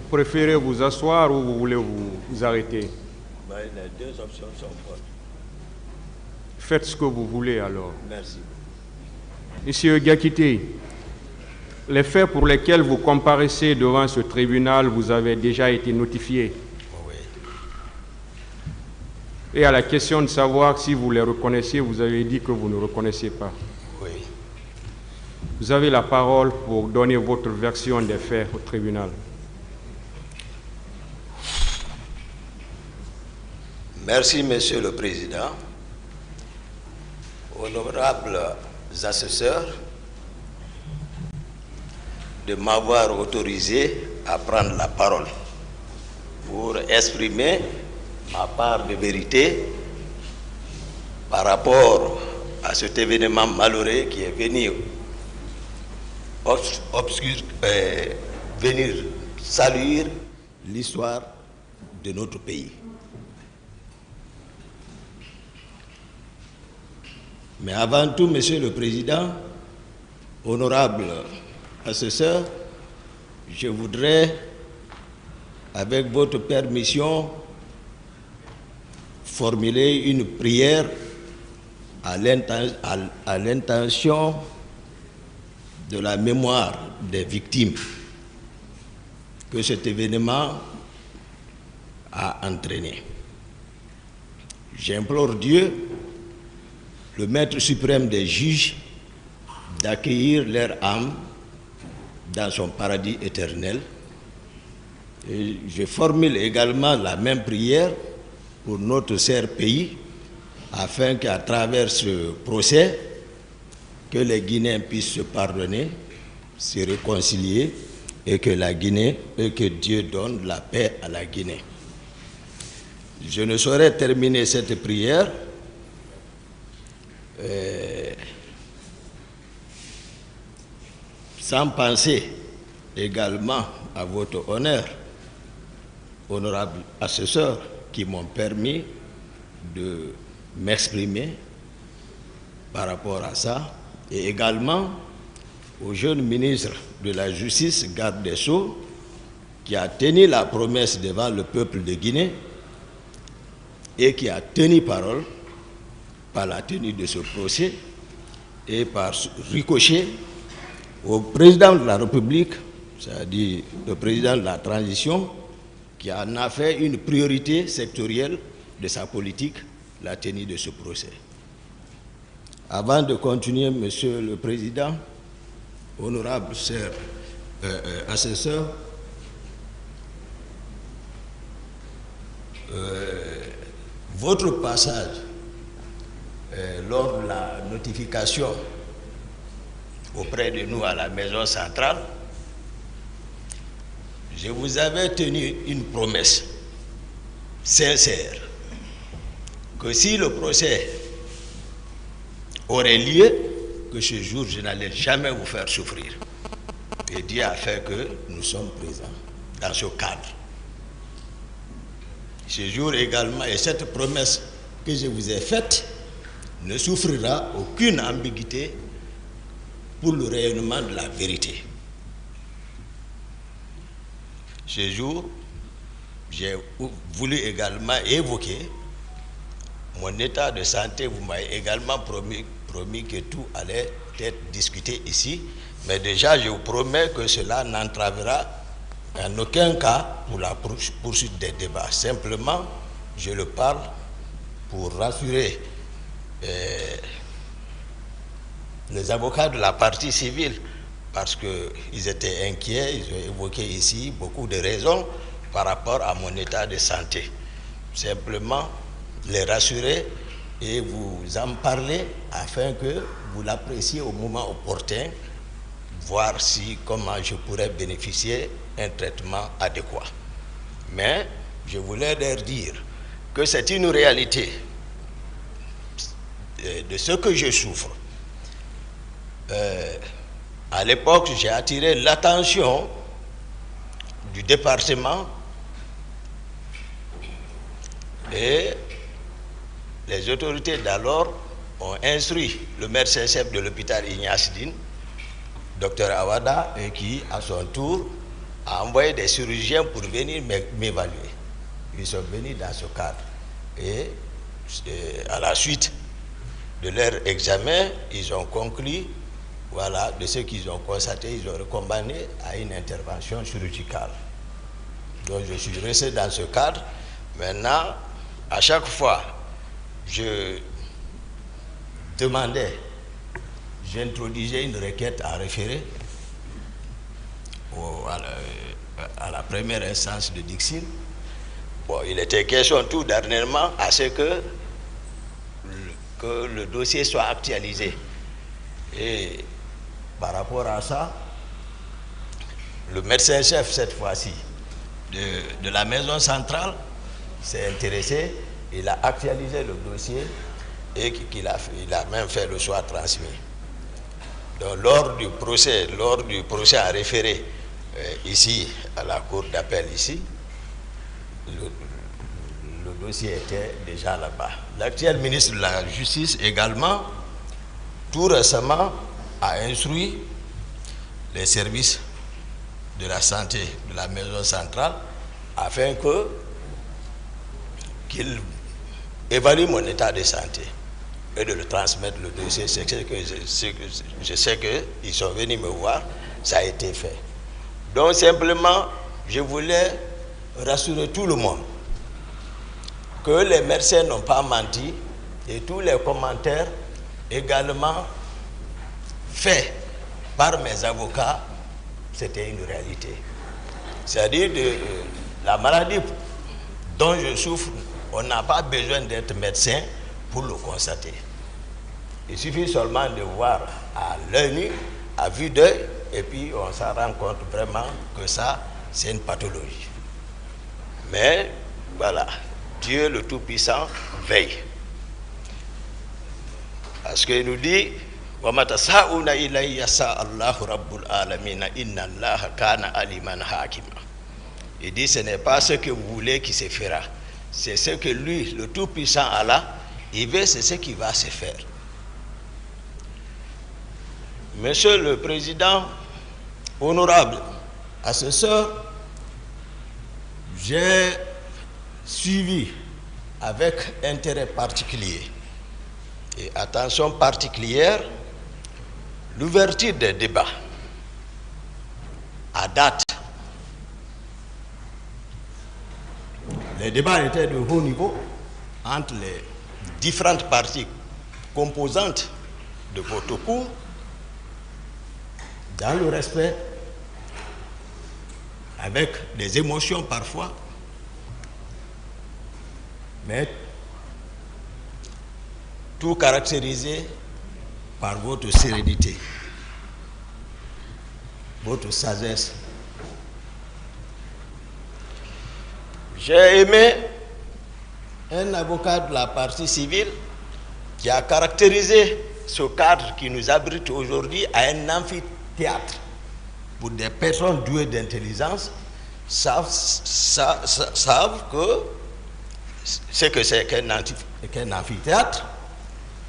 préférez vous asseoir ou vous voulez vous arrêter? Les deux options sont bonnes. Faites ce que vous voulez alors. Merci. Monsieur Gakité, les faits pour lesquels vous comparaissez devant ce tribunal vous avez déjà été notifiés. Oui. Et à la question de savoir si vous les reconnaissez, vous avez dit que vous ne reconnaissez pas. Oui. Vous avez la parole pour donner votre version des faits au tribunal. Merci, Monsieur le Président. Honorables assesseurs, de m'avoir autorisé à prendre la parole pour exprimer ma part de vérité par rapport à cet événement malheureux qui est venu venir saluer l'histoire de notre pays. Mais avant tout, Monsieur le Président, honorable assesseur, je voudrais, avec votre permission, formuler une prière à l'intention de la mémoire des victimes que cet événement a entraîné. J'implore Dieu, le Maître suprême des juges, d'accueillir leur âme dans son paradis éternel. Et je formule également la même prière pour notre cher pays, afin qu'à travers ce procès, que les Guinéens puissent se pardonner, se réconcilier, et que la Guinée, et que Dieu donne la paix à la Guinée. Je ne saurais terminer cette prière sans penser également à votre honneur, honorable assesseur, qui m'ont permis de m'exprimer par rapport à ça, et également au jeune ministre de la Justice, garde des Sceaux, qui a tenu la promesse devant le peuple de Guinée et qui a tenu parole par la tenue de ce procès et par ricochet au président de la République, c'est-à-dire le président de la transition, qui en a fait une priorité sectorielle de sa politique, la tenue de ce procès. Avant de continuer, Monsieur le Président, honorable cher assesseur, votre passage lors de la notification auprès de nous à la maison centrale, je vous avais tenu une promesse sincère que si le procès aurait lieu, que ce jour je n'allais jamais vous faire souffrir. Et Dieu a fait que nous sommes présents dans ce cadre. Ce jour également, et cette promesse que je vous ai faite ne souffrira aucune ambiguïté pour le rayonnement de la vérité. Ce jour, j'ai voulu également évoquer mon état de santé. Vous m'avez également promis que tout allait être discuté ici, mais déjà je vous promets que cela n'entravera en aucun cas pour la poursuite des débats. Simplement, je le parle pour rassurer les avocats de la partie civile, parce qu'ils étaient inquiets. Ils ont évoqué ici beaucoup de raisons par rapport à mon état de santé. Simplement les rassurer et vous en parler afin que vous l'appréciez au moment opportun, voir comment je pourrais bénéficier d'un traitement adéquat. Mais je voulais leur dire que c'est une réalité de ce que je souffre. À l'époque, j'ai attiré l'attention du département et les autorités d'alors ont instruit le médecin-chef de l'hôpital Ignace Dine, Dr Awada, et qui, à son tour, a envoyé des chirurgiens pour venir m'évaluer. Ils sont venus dans ce cadre. Et à la suite de leur examen, ils ont conclu, voilà, de ce qu'ils ont constaté, ils ont recommandé à une intervention chirurgicale. Donc je suis resté dans ce cadre. Maintenant, à chaque fois, je demandais, j'introduisais une requête à référer à la première instance de Dixine. Bon, il était question tout dernièrement à ce que le dossier soit actualisé. Et par rapport à ça, le médecin-chef, cette fois-ci, de la maison centrale, s'est intéressé, il a actualisé le dossier et il a même fait le choix transmis. Donc, lors du procès à référé ici, à la cour d'appel ici, le dossier était déjà là-bas. L'actuel ministre de la Justice également, tout récemment, a instruit les services de la santé de la maison centrale afin qu'il évalue mon état de santé et de le transmettre le dossier. Je sais qu'ils sont venus me voir, ça a été fait. Donc simplement, je voulais rassurer tout le monde que les médecins n'ont pas menti et tous les commentaires également faits par mes avocats, c'était une réalité. C'est-à-dire la maladie dont je souffre, on n'a pas besoin d'être médecin pour le constater. Il suffit seulement de voir à l'œil nu, à vue d'œil, et puis on s'en rend compte vraiment que ça, c'est une pathologie. Mais voilà, Dieu le Tout-Puissant veille. Parce qu'il nous dit, il dit, ce n'est pas ce que vous voulez qui se fera. C'est ce que lui, le Tout-Puissant Allah, il veut, c'est ce qui va se faire. Monsieur le Président, honorable assesseur, j'ai suivi avec intérêt particulier et attention particulière l'ouverture des débats à date. Les débats étaient de haut niveau entre les différentes parties composantes de votre cours, dans le respect, avec des émotions parfois, mais tout caractérisé par votre sérénité, votre sagesse. J'ai aimé un avocat de la partie civile qui a caractérisé ce cadre qui nous abrite aujourd'hui à un amphithéâtre pour des personnes douées d'intelligence savent que ce que c'est qu'un amphithéâtre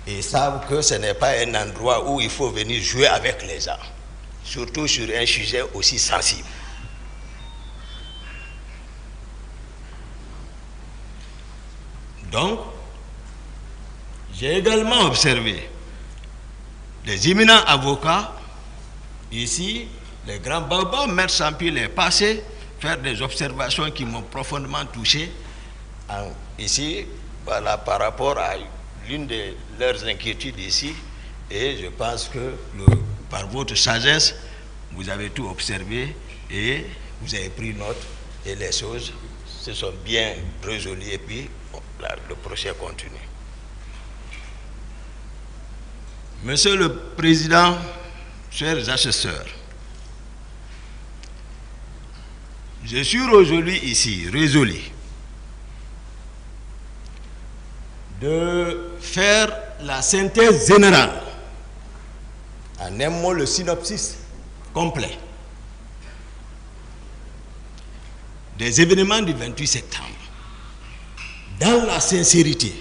et savent que ce n'est pas un endroit où il faut venir jouer avec les gens, surtout sur un sujet aussi sensible. Donc, j'ai également observé les éminents avocats, ici, les grands babas, Maître Sampil est passé faire des observations qui m'ont profondément touché, ici, voilà, par rapport à l'une de leurs inquiétudes ici, et je pense que par votre sagesse, vous avez tout observé et vous avez pris note et les choses se sont bien résolues et puis le procès continue. Monsieur le Président, chers assesseurs, je suis résolu ici, de faire la synthèse générale, en un mot le synopsis complet des événements du 28 septembre, dans la sincérité.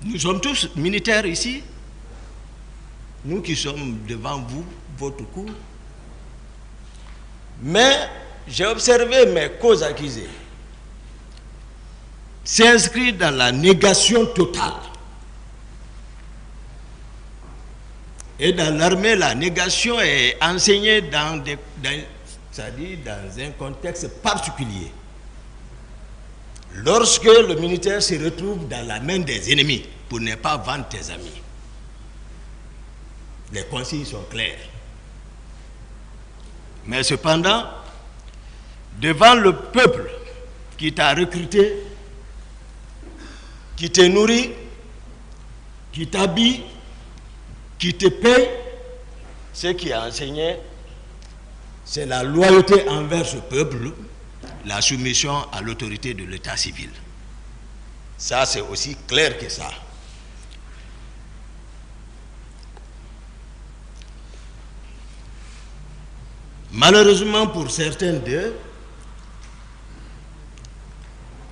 Nous sommes tous militaires ici. nous qui sommes devant vous, votre cour. Mais j'ai observé mes causes accusées s'inscrivent dans la négation totale. Et dans l'armée, la négation est enseignée c'est-à-dire dans un contexte particulier. Lorsque le militaire se retrouve dans la main des ennemis, pour ne pas vendre tes amis. Les consignes sont claires. Mais cependant, devant le peuple qui t'a recruté, qui te nourrit, qui t'habille, qui te paye, ce qui a enseigné, c'est la loyauté envers ce peuple, la soumission à l'autorité de l'état civil. Ça, c'est aussi clair que ça. Malheureusement pour certains d'eux,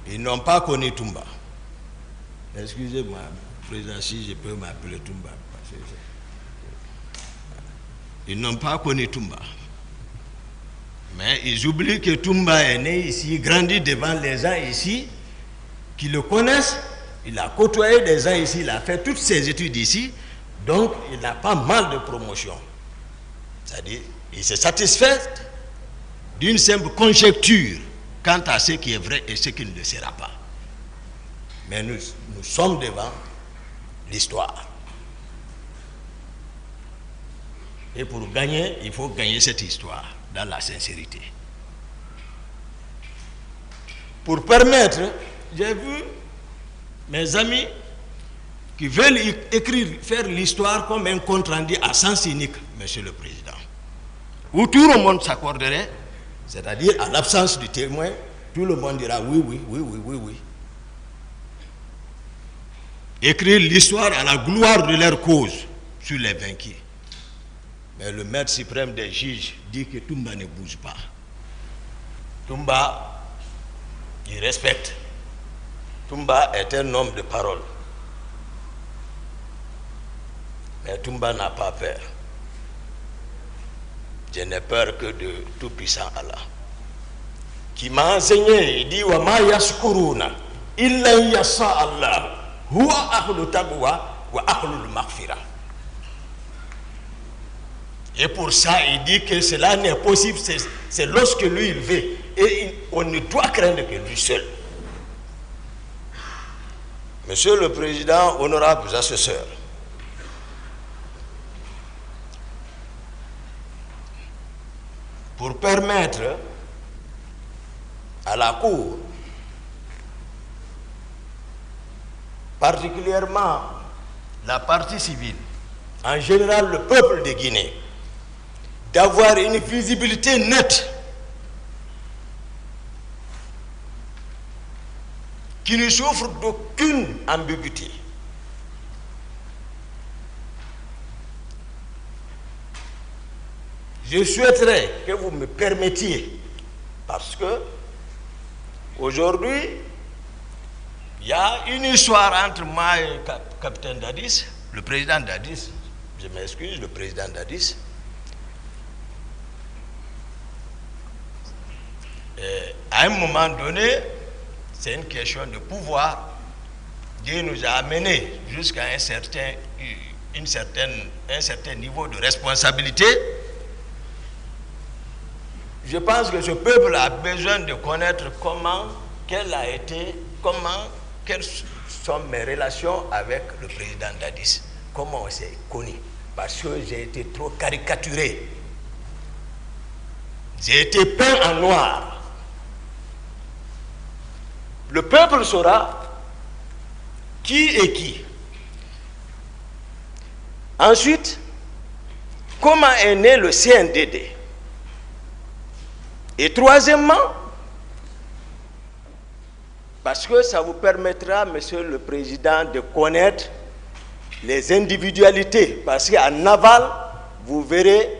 ils n'ont pas connu Toumba. Excusez-moi, président, si je peux m'appeler Toumba. Ils n'ont pas connu Toumba. Mais ils oublient que Toumba est né ici, grandi devant les gens ici, qui le connaissent. Il a côtoyé des gens ici, il a fait toutes ses études ici, donc il n'a pas mal de promotion. C'est-à-dire, il se satisfait d'une simple conjecture quant à ce qui est vrai et ce qui ne le sera pas. Mais nous sommes devant l'histoire. Et pour gagner, il faut gagner cette histoire dans la sincérité. Pour permettre, j'ai vu mes amis qui veulent écrire, faire l'histoire comme un compte rendu à sens unique, Monsieur le Président, où tout le monde s'accorderait, c'est-à-dire à l'absence du témoin, tout le monde dira oui, oui, oui, oui, oui, oui. Écrire l'histoire à la gloire de leur cause sur les vaincus. Mais le maître suprême des juges dit que Toumba ne bouge pas. Toumba, il respecte. Toumba est un homme de parole. Mais Toumba n'a pas peur. Je n'ai peur que de tout-puissant Allah. Qui m'a enseigné, il dit wa ma yashkuruna illa yasha Allah huwa ahlul taqwa wa ahlul maghfira. Et pour ça, il dit que cela n'est possible, c'est lorsque lui il veut. Et on ne doit craindre que lui seul. Monsieur le Président, honorables assesseurs, pour permettre à la Cour, particulièrement la partie civile, en général le peuple de Guinée, d'avoir une visibilité nette qui ne souffre d'aucune ambiguïté. Je souhaiterais que vous me permettiez, parce que aujourd'hui, il y a une histoire entre moi et le capitaine Dadis, le président Dadis, je m'excuse, le président Dadis. À un moment donné, c'est une question de pouvoir. Dieu nous a amenés jusqu'à un certain niveau de responsabilité. Je pense que ce peuple a besoin de connaître quelles sont mes relations avec le président Dadis. Comment on s'est connu. Parce que j'ai été trop caricaturé. J'ai été peint en noir. Le peuple saura qui est qui. Ensuite, comment est né le CNDD. Et troisièmement, parce que ça vous permettra, Monsieur le Président, de connaître les individualités. Parce qu'en aval, vous verrez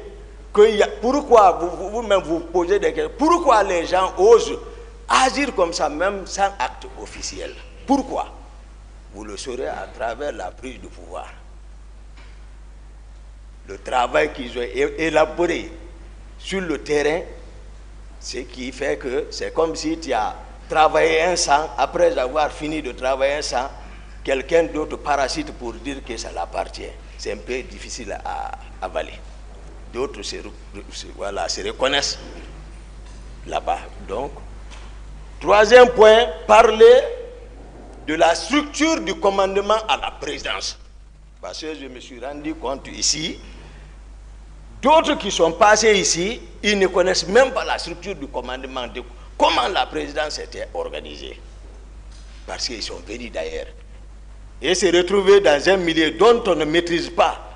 pourquoi vous-même vous posez des questions. Pourquoi les gens osent agir comme ça, même sans acte officiel? Pourquoi? Vous le saurez à travers la prise de pouvoir. le travail qu'ils ont élaboré sur le terrain, ce qui fait que c'est comme si tu as travaillé un sang, après avoir fini de travailler un sang, quelqu'un d'autre parasite pour dire que ça l'appartient. C'est un peu difficile à avaler. D'autres se reconnaissent là-bas. Donc, troisième point, parler de la structure du commandement à la présidence. Parce que je me suis rendu compte ici, d'autres qui sont passés ici, ils ne connaissent même pas la structure du commandement, de comment la présidence était organisée. Parce qu'ils sont venus d'ailleurs. Et se retrouver dans un milieu dont on ne maîtrise pas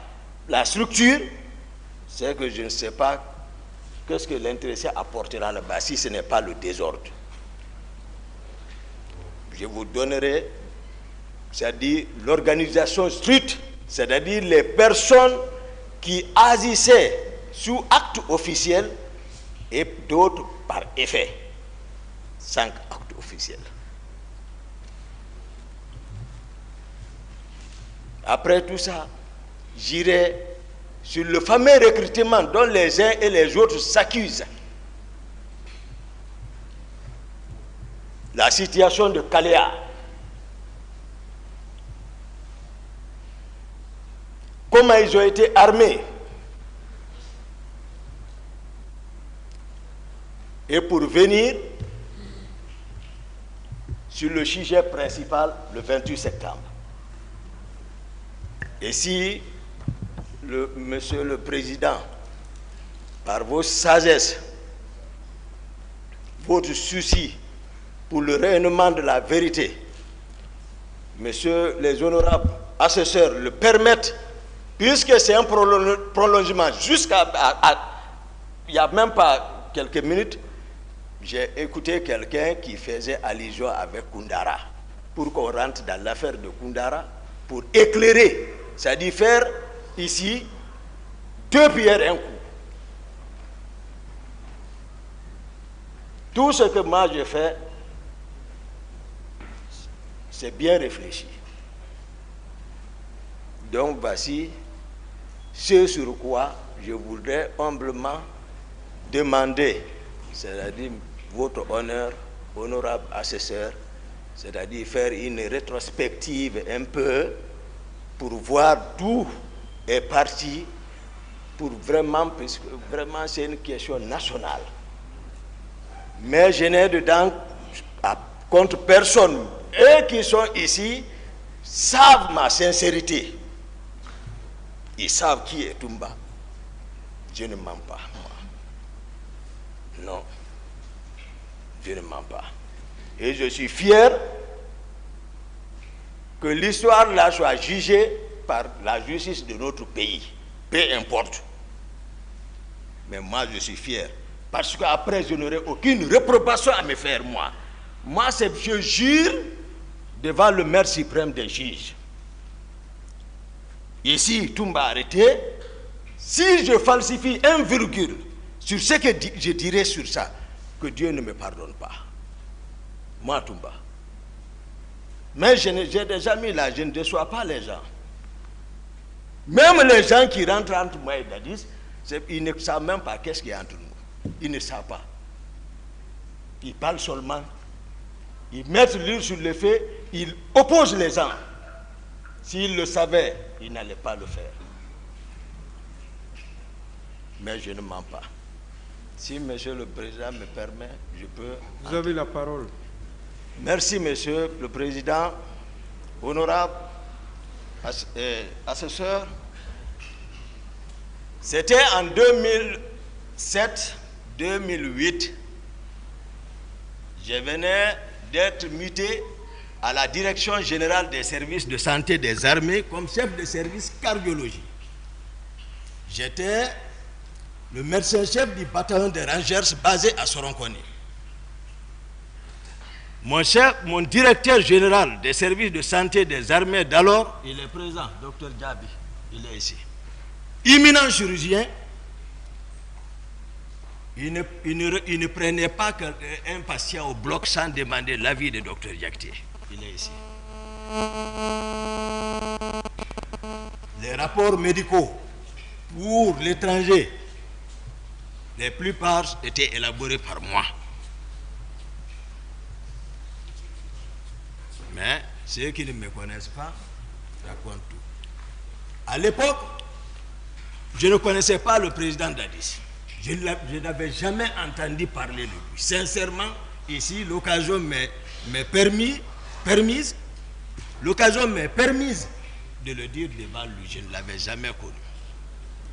la structure, c'est que je ne sais pas qu'est-ce que l'intéressé apportera là-bas si ce n'est pas le désordre. Je vous donnerai, c'est-à-dire l'organisation stricte, c'est-à-dire les personnes qui agissaient sous acte officiel et d'autres par effet. 5 actes officiels. Après tout ça, j'irai sur le fameux recrutement dont les uns et les autres s'accusent. La situation de Kaléa. Comment ils ont été armés. Et pour venir sur le sujet principal le 28 septembre. Et si, Monsieur le Président, par vos sagesses, votre souci pour le rayonnement de la vérité, Messieurs les honorables assesseurs le permettent, puisque c'est un prolongement jusqu'à... Il n'y a même pas quelques minutes, j'ai écouté quelqu'un qui faisait allusion avec Koundara, pour qu'on rentre dans l'affaire de Koundara, pour éclairer, c'est-à-dire faire ici 2 pierres un coup. Tout ce que moi je fais, c'est bien réfléchi. Donc voici ce sur quoi je voudrais humblement demander, c'est-à-dire votre honneur, honorable assesseur, c'est-à-dire faire une rétrospective un peu pour voir d'où est parti, pour vraiment, puisque vraiment c'est une question nationale. Mais je n'ai dedans contre personne. Eux qui sont ici savent ma sincérité. Ils savent qui est Toumba. Je ne mens pas, moi. Non. Je ne mens pas. Et je suis fier que l'histoire là soit jugée par la justice de notre pays. Peu importe. Mais moi, je suis fier. Parce qu'après, je n'aurai aucune réprobation à me faire, moi. Moi, je jure devant le maître suprême des juges. Ici, Toumba arrêté. Si je falsifie un virgule sur ce que je dirai sur ça, que Dieu ne me pardonne pas. Moi, Toumba. Mais j'ai déjà mis là, je ne déçois pas les gens. Même les gens qui rentrent entre moi et Dadis, ils ne savent même pas qu'est-ce qu'il y a entre nous. Ils ne savent pas. Ils parlent seulement. Ils mettent l'huile sur le feu, ils opposent les gens. S'ils le savaient, ils n'allaient pas le faire. Mais je ne mens pas. Si Monsieur le Président me permet, je peux... Vous avez la parole. Merci, Monsieur le Président, honorable assesseur. C'était en 2007-2008. Je venais d'être muté à la Direction générale des services de santé des armées comme chef de service cardiologie. J'étais le médecin-chef du bataillon des Rangers basé à Soronkoni. Mon directeur général des services de santé des armées d'alors, il est présent, Dr Djabi, il est ici. Imminent chirurgien, il ne prenait pas un patient au bloc sans demander l'avis de Dr Diakité. Il est ici. Les rapports médicaux pour l'étranger, la plupart étaient élaborés par moi. Mais ceux qui ne me connaissent pas racontent tout. À l'époque, je ne connaissais pas le président Dadis. Je n'avais jamais entendu parler de lui. Sincèrement, ici, l'occasion m'est permise de le dire devant lui. Je ne l'avais jamais connu.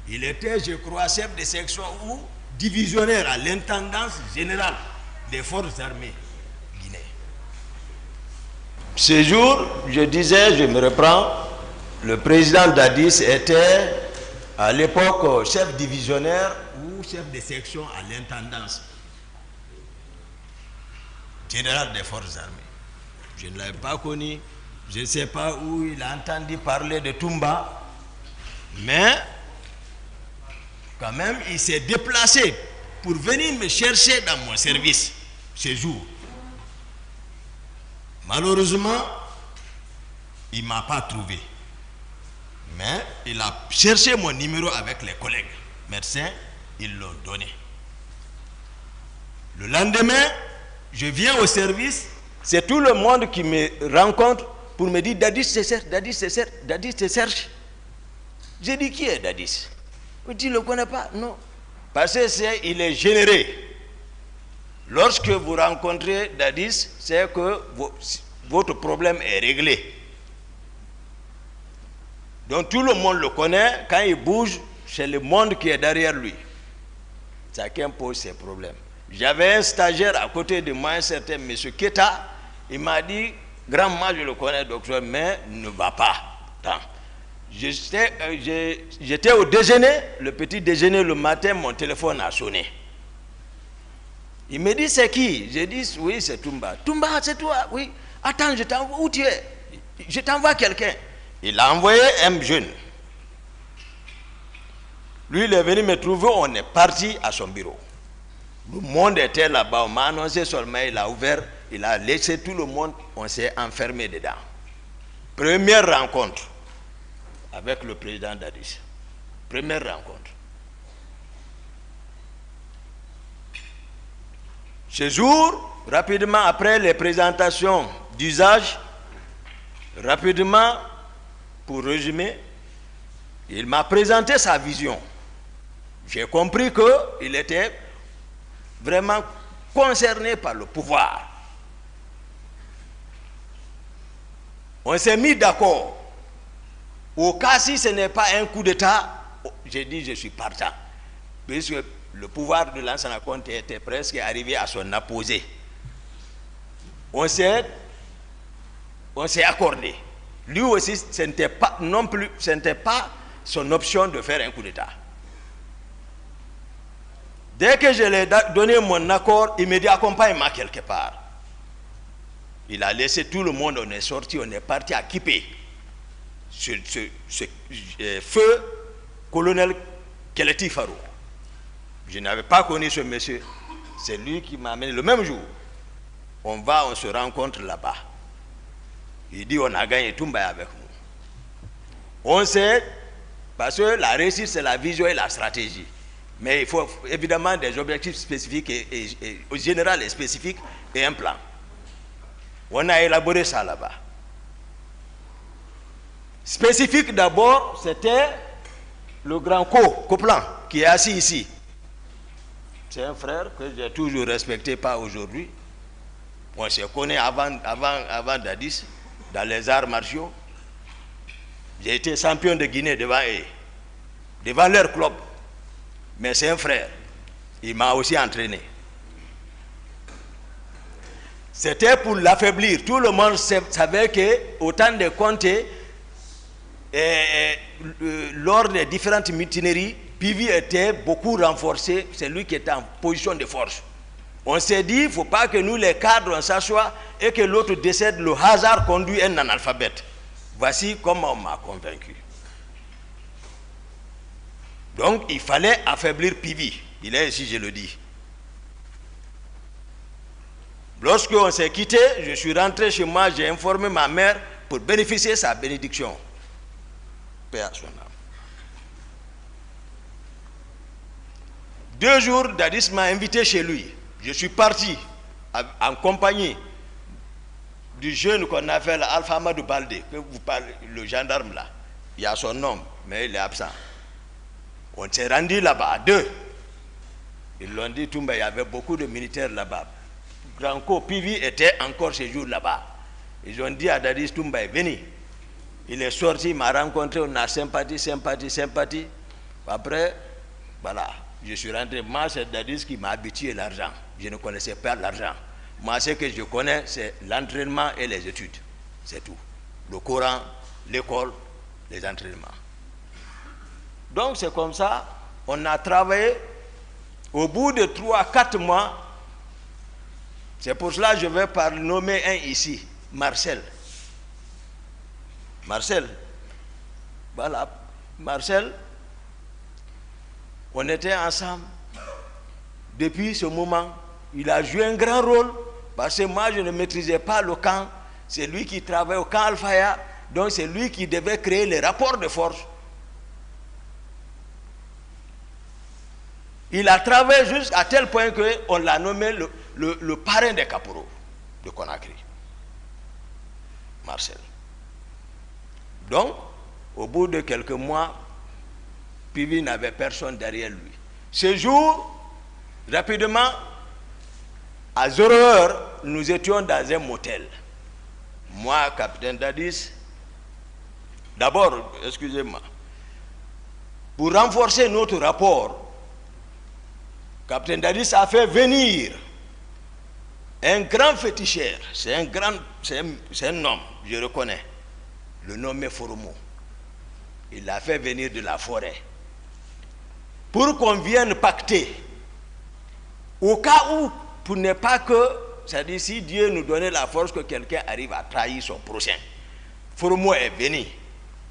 Il était, je crois, chef de section ou divisionnaire à l'intendance générale des forces armées guinéennes. Ce jour, je disais, je me reprends, le président Dadis était à l'époque chef divisionnaire ou chef de section à l'intendance générale des forces armées. Je ne l'avais pas connu, je ne sais pas où il a entendu parler de Toumba, mais quand même il s'est déplacé pour venir me chercher dans mon service ce jour. Malheureusement, il ne m'a pas trouvé. Mais il a cherché mon numéro avec les collègues médecins, ils l'ont donné. Le lendemain, je viens au service, c'est tout le monde qui me rencontre pour me dire Dadis te cherche, Dadis te cherche, Dadis te cherche. J'ai dit qui est Dadis? Tu ne le connais pas? Non. Parce que il est généreux. Lorsque vous rencontrez Dadis, c'est que votre problème est réglé. Donc tout le monde le connaît, quand il bouge, c'est le monde qui est derrière lui. Chacun pose ses problèmes. J'avais un stagiaire à côté de moi, un certain M. Keta, il m'a dit, grand moi je le connais docteur, mais ne va pas. J'étais au déjeuner, le petit déjeuner le matin, mon téléphone a sonné. Il me dit c'est qui? J'ai dit oui c'est Toumba. Toumba c'est toi? Oui. Attends, je t'envoie, où tu es? Je t'envoie quelqu'un. Il a envoyé un jeune. Lui, il est venu me trouver, on est parti à son bureau. Le monde était là-bas, on m'a annoncé seulement, il a ouvert, il a laissé tout le monde, on s'est enfermé dedans. Première rencontre avec le président Dadis. Première rencontre. Ce jour, rapidement après les présentations d'usage, rapidement, pour résumer, il m'a présenté sa vision. J'ai compris qu'il était vraiment concerné par le pouvoir. On s'est mis d'accord. Au cas si ce n'est pas un coup d'État, j'ai dit je suis partant. Puisque le pouvoir de Lansana Conté était presque arrivé à son apogée. On s'est accordé. Lui aussi, ce n'était pas non plus, ce n'était pas son option de faire un coup d'État. Dès que je lui ai donné mon accord, il me dit accompagne-moi quelque part. Il a laissé tout le monde, on est sorti, on est parti à Kipé. Ce feu colonel Keleti Farou. Je n'avais pas connu ce monsieur. C'est lui qui m'a amené le même jour. On se rencontre là-bas. Il dit on a gagné Toumba avec nous. On sait, parce que la réussite c'est la vision et la stratégie. Mais il faut évidemment des objectifs spécifiques et général et spécifiques et un plan. On a élaboré ça là-bas. Spécifique d'abord, c'était le grand Coplan qui est assis ici. C'est un frère que j'ai toujours respecté, pas aujourd'hui. On se connaît avant Dadis, dans les arts martiaux. J'ai été champion de Guinée devant eux, devant leur club. Mais c'est un frère. Il m'a aussi entraîné. C'était pour l'affaiblir. Tout le monde savait qu'au temps de Conté, lors des différentes mutineries, Pivi était beaucoup renforcé. C'est lui qui était en position de force. On s'est dit, il ne faut pas que nous, les cadres, on s'assoie et que l'autre décède. Le hasard conduit un analphabète. Voici comment on m'a convaincu. Donc, il fallait affaiblir Pivi. Il est ici, je le dis. Lorsqu'on s'est quitté, je suis rentré chez moi, j'ai informé ma mère pour bénéficier de sa bénédiction. Paix à son âme. 2 jours, Dadis m'a invité chez lui. Je suis parti en compagnie du jeune qu'on appelle Alpha Amadou Baldé, que vous parlez, le gendarme là. Il y a son nom, mais il est absent. On s'est rendu là-bas à 2. Ils l'ont dit, Toumba, il y avait beaucoup de militaires là-bas. Granco Pivi était encore ce jour là-bas. Ils ont dit à Dadis, Toumba, venez. Il est sorti, il m'a rencontré, on a sympathie. Après, voilà, je suis rentré. Moi, c'est Dadis qui m'a habitué l'argent. Je ne connaissais pas l'argent. Moi, ce que je connais, c'est l'entraînement et les études. C'est tout. Le Coran, l'école, les entraînements. Donc, c'est comme ça, on a travaillé. Au bout de 3-4 mois, c'est pour cela que je vais nommer un ici, Marcel. Voilà, Marcel, on était ensemble. Depuis ce moment, il a joué un grand rôle, parce que moi, je ne maîtrisais pas le camp. C'est lui qui travaillait au camp Al-Faya, donc c'est lui qui devait créer les rapports de force. Il a travaillé jusqu'à tel point qu'on l'a nommé le parrain des caporaux de Conakry. Marcel. Donc, au bout de quelques mois, Pivi n'avait personne derrière lui. Ce jour, rapidement, à 0 heure, nous étions dans un motel. Moi, capitaine Dadis, d'abord, excusez-moi, pour renforcer notre rapport, capitaine Dadis a fait venir un grand féticheur. C'est un homme, je reconnais. Le nom est Foromo. Il l'a fait venir de la forêt. Pour qu'on vienne pacter. Au cas où, pour ne pas que, c'est-à-dire si Dieu nous donnait la force que quelqu'un arrive à trahir son prochain. Foromo est venu.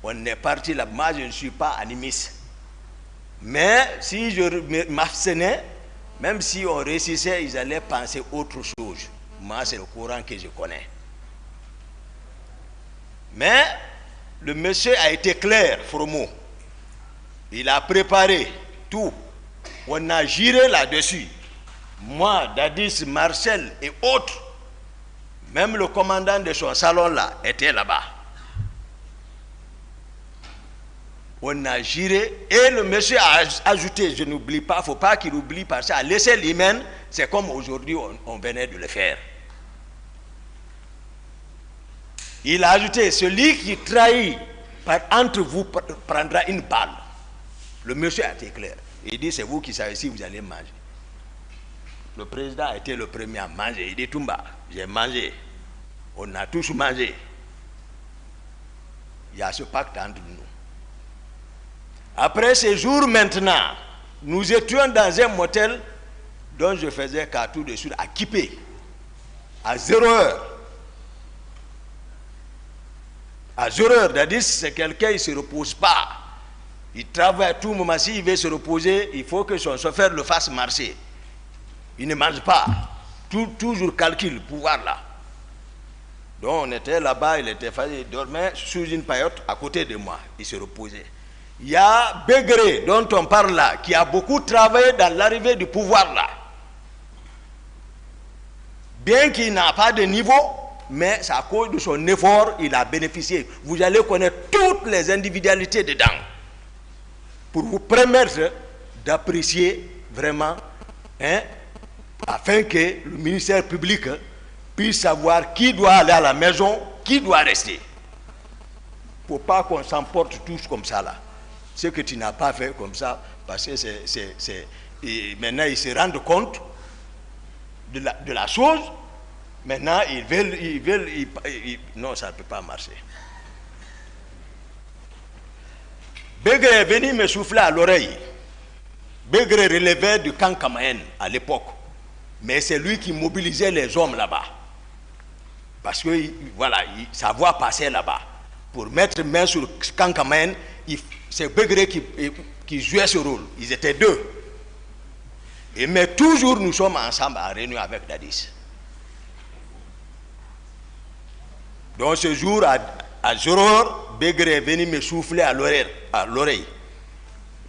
On est parti là. Moi, je ne suis pas animiste. Mais si je m'abstenais, même si on réussissait, ils allaient penser autre chose. Moi, c'est le courant que je connais. Mais le monsieur a été clair, Foromo. Il a préparé tout. On a giré là-dessus. Moi, Dadis, Marcel et autres, même le commandant de son salon là, était là-bas. On a giré et le monsieur a ajouté, je n'oublie pas, il ne faut pas qu'il oublie parce qu'à l'échelle humaine, c'est comme aujourd'hui on venait de le faire. Il a ajouté, celui qui trahit entre vous prendra une balle. Le monsieur a été clair. Il dit, c'est vous qui savez si vous allez manger. Le président a été le premier à manger. Il dit, Toumba, j'ai mangé. On a tous mangé. Il y a ce pacte entre nous. Après ces jours maintenant, nous étions dans un motel dont je faisais qu'à tout de suite à Kipé, à 0 heure. À 0 heure, c'est-à-dire c'est quelqu'un, il ne se repose pas. Il travaille à tout moment. S'il veut se reposer, il faut que son chauffeur le fasse marcher. Il ne mange pas. Toujours calcul, pouvoir là. Donc on était là-bas, il dormait sous une paillote à côté de moi. Il se reposait. Il y a Bégré, dont on parle là, qui a beaucoup travaillé dans l'arrivée du pouvoir là. Bien qu'il n'a pas de niveau, mais c'est à cause de son effort, il a bénéficié. Vous allez connaître toutes les individualités dedans. Pour vous permettre d'apprécier vraiment, afin que le ministère public puisse savoir qui doit aller à la maison, qui doit rester. Il ne faut pas qu'on s'emporte tous comme ça là. Ce que tu n'as pas fait comme ça, parce que maintenant ils se rendent compte de la chose. Maintenant, non, ça ne peut pas marcher. Bégré est venu me souffler à l'oreille. Bégré relevait du camp Kamaen à l'époque. Mais c'est lui qui mobilisait les hommes là-bas. Parce que, voilà, sa voix passait là-bas. Pour mettre main sur le camp Kamaen, c'est Bégré qui jouait ce rôle. Ils étaient 2. Mais toujours, nous sommes ensemble en réunion avec Dadis. Donc ce jour, à 0 heure, Bégré est venu me souffler à l'oreille.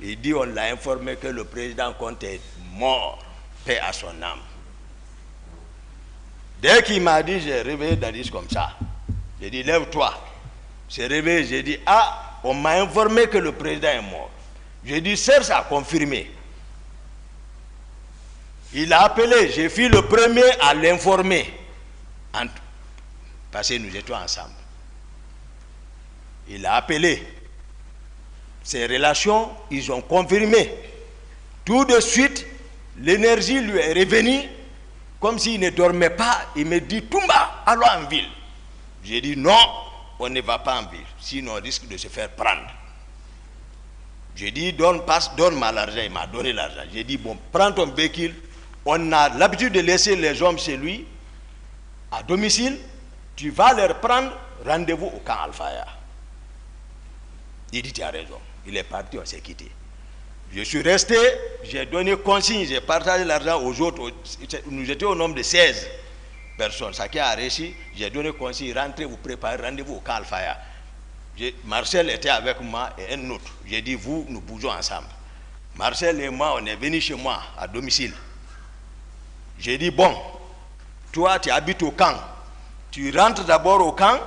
Il dit, on l'a informé que le président comptait mort, paix à son âme. Dès qu'il m'a dit, j'ai réveillé Dadis comme ça. J'ai dit, lève-toi. J'ai réveillé, j'ai dit, ah, on m'a informé que le président est mort. J'ai dit, Serge a confirmé. Il a appelé, j'ai fait le premier à l'informer. Parce que nous étions ensemble. Il a appelé. Ses relations, ils ont confirmé. Tout de suite, l'énergie lui est revenue. Comme s'il ne dormait pas, il me dit, Toumba, allons en ville. J'ai dit, non, on ne va pas en ville. Sinon, on risque de se faire prendre. J'ai dit, donne-moi l'argent. Il m'a donné l'argent. J'ai dit, bon, prends ton véhicule. On a l'habitude de laisser les hommes chez lui, à domicile. Tu vas leur prendre rendez-vous au camp Alfaya. Il dit, tu as raison. Il est parti, on s'est quitté. Je suis resté, j'ai donné consigne, j'ai partagé l'argent aux autres. Nous étions au nombre de 16 personnes. Ça qui a réussi, j'ai donné consigne, rentrez, vous préparez rendez-vous au camp Alfaya. Marcel était avec moi et un autre. J'ai dit, vous, nous bougeons ensemble. Marcel et moi, on est venus chez moi, à domicile. J'ai dit, bon, toi, tu habites au camp. Tu rentres d'abord au camp,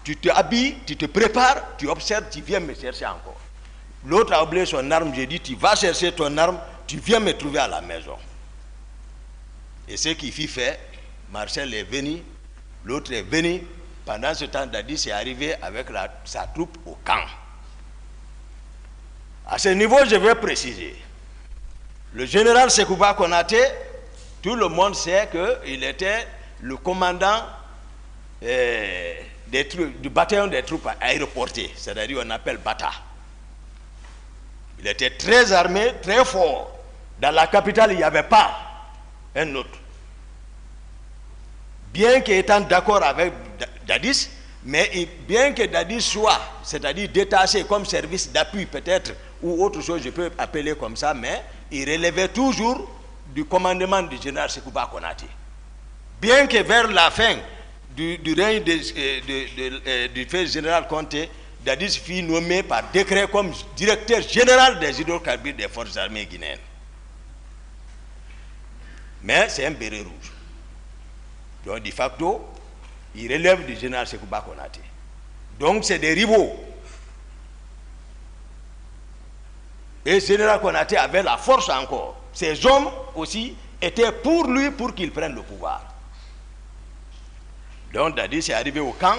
tu te habilles, tu te prépares, tu observes, tu viens me chercher encore. L'autre a oublié son arme, j'ai dit, tu vas chercher ton arme, tu viens me trouver à la maison. Et ce qu'il fit fait, Marcel est venu, l'autre est venu. Pendant ce temps, Dadis est arrivé avec sa troupe au camp. À ce niveau, je vais préciser. Le général Sekouba Konaté, tout le monde sait qu'il était le commandant du bataillon des troupes aéroportées, c'est-à-dire on appelle Bata. Il était très armé, très fort. Dans la capitale, il n'y avait pas un autre. Bien qu'étant d'accord avec Dadis, mais bien que Dadis soit, c'est-à-dire détaché comme service d'appui peut-être, ou autre chose, je peux appeler comme ça, mais il relevait toujours du commandement du général Sekouba Konaté. Bien que vers la fin du règne du fait général Conté, Dadis fut nommé par décret comme directeur général des hydrocarbures des forces armées guinéennes. Mais c'est un béret rouge. Donc, de facto, il relève du général Sekouba Konaté. Donc, c'est des rivaux. Et le général Konaté avait la force encore. Ces hommes aussi étaient pour lui pour qu'il prenne le pouvoir. Donc, Dadis est arrivé au camp.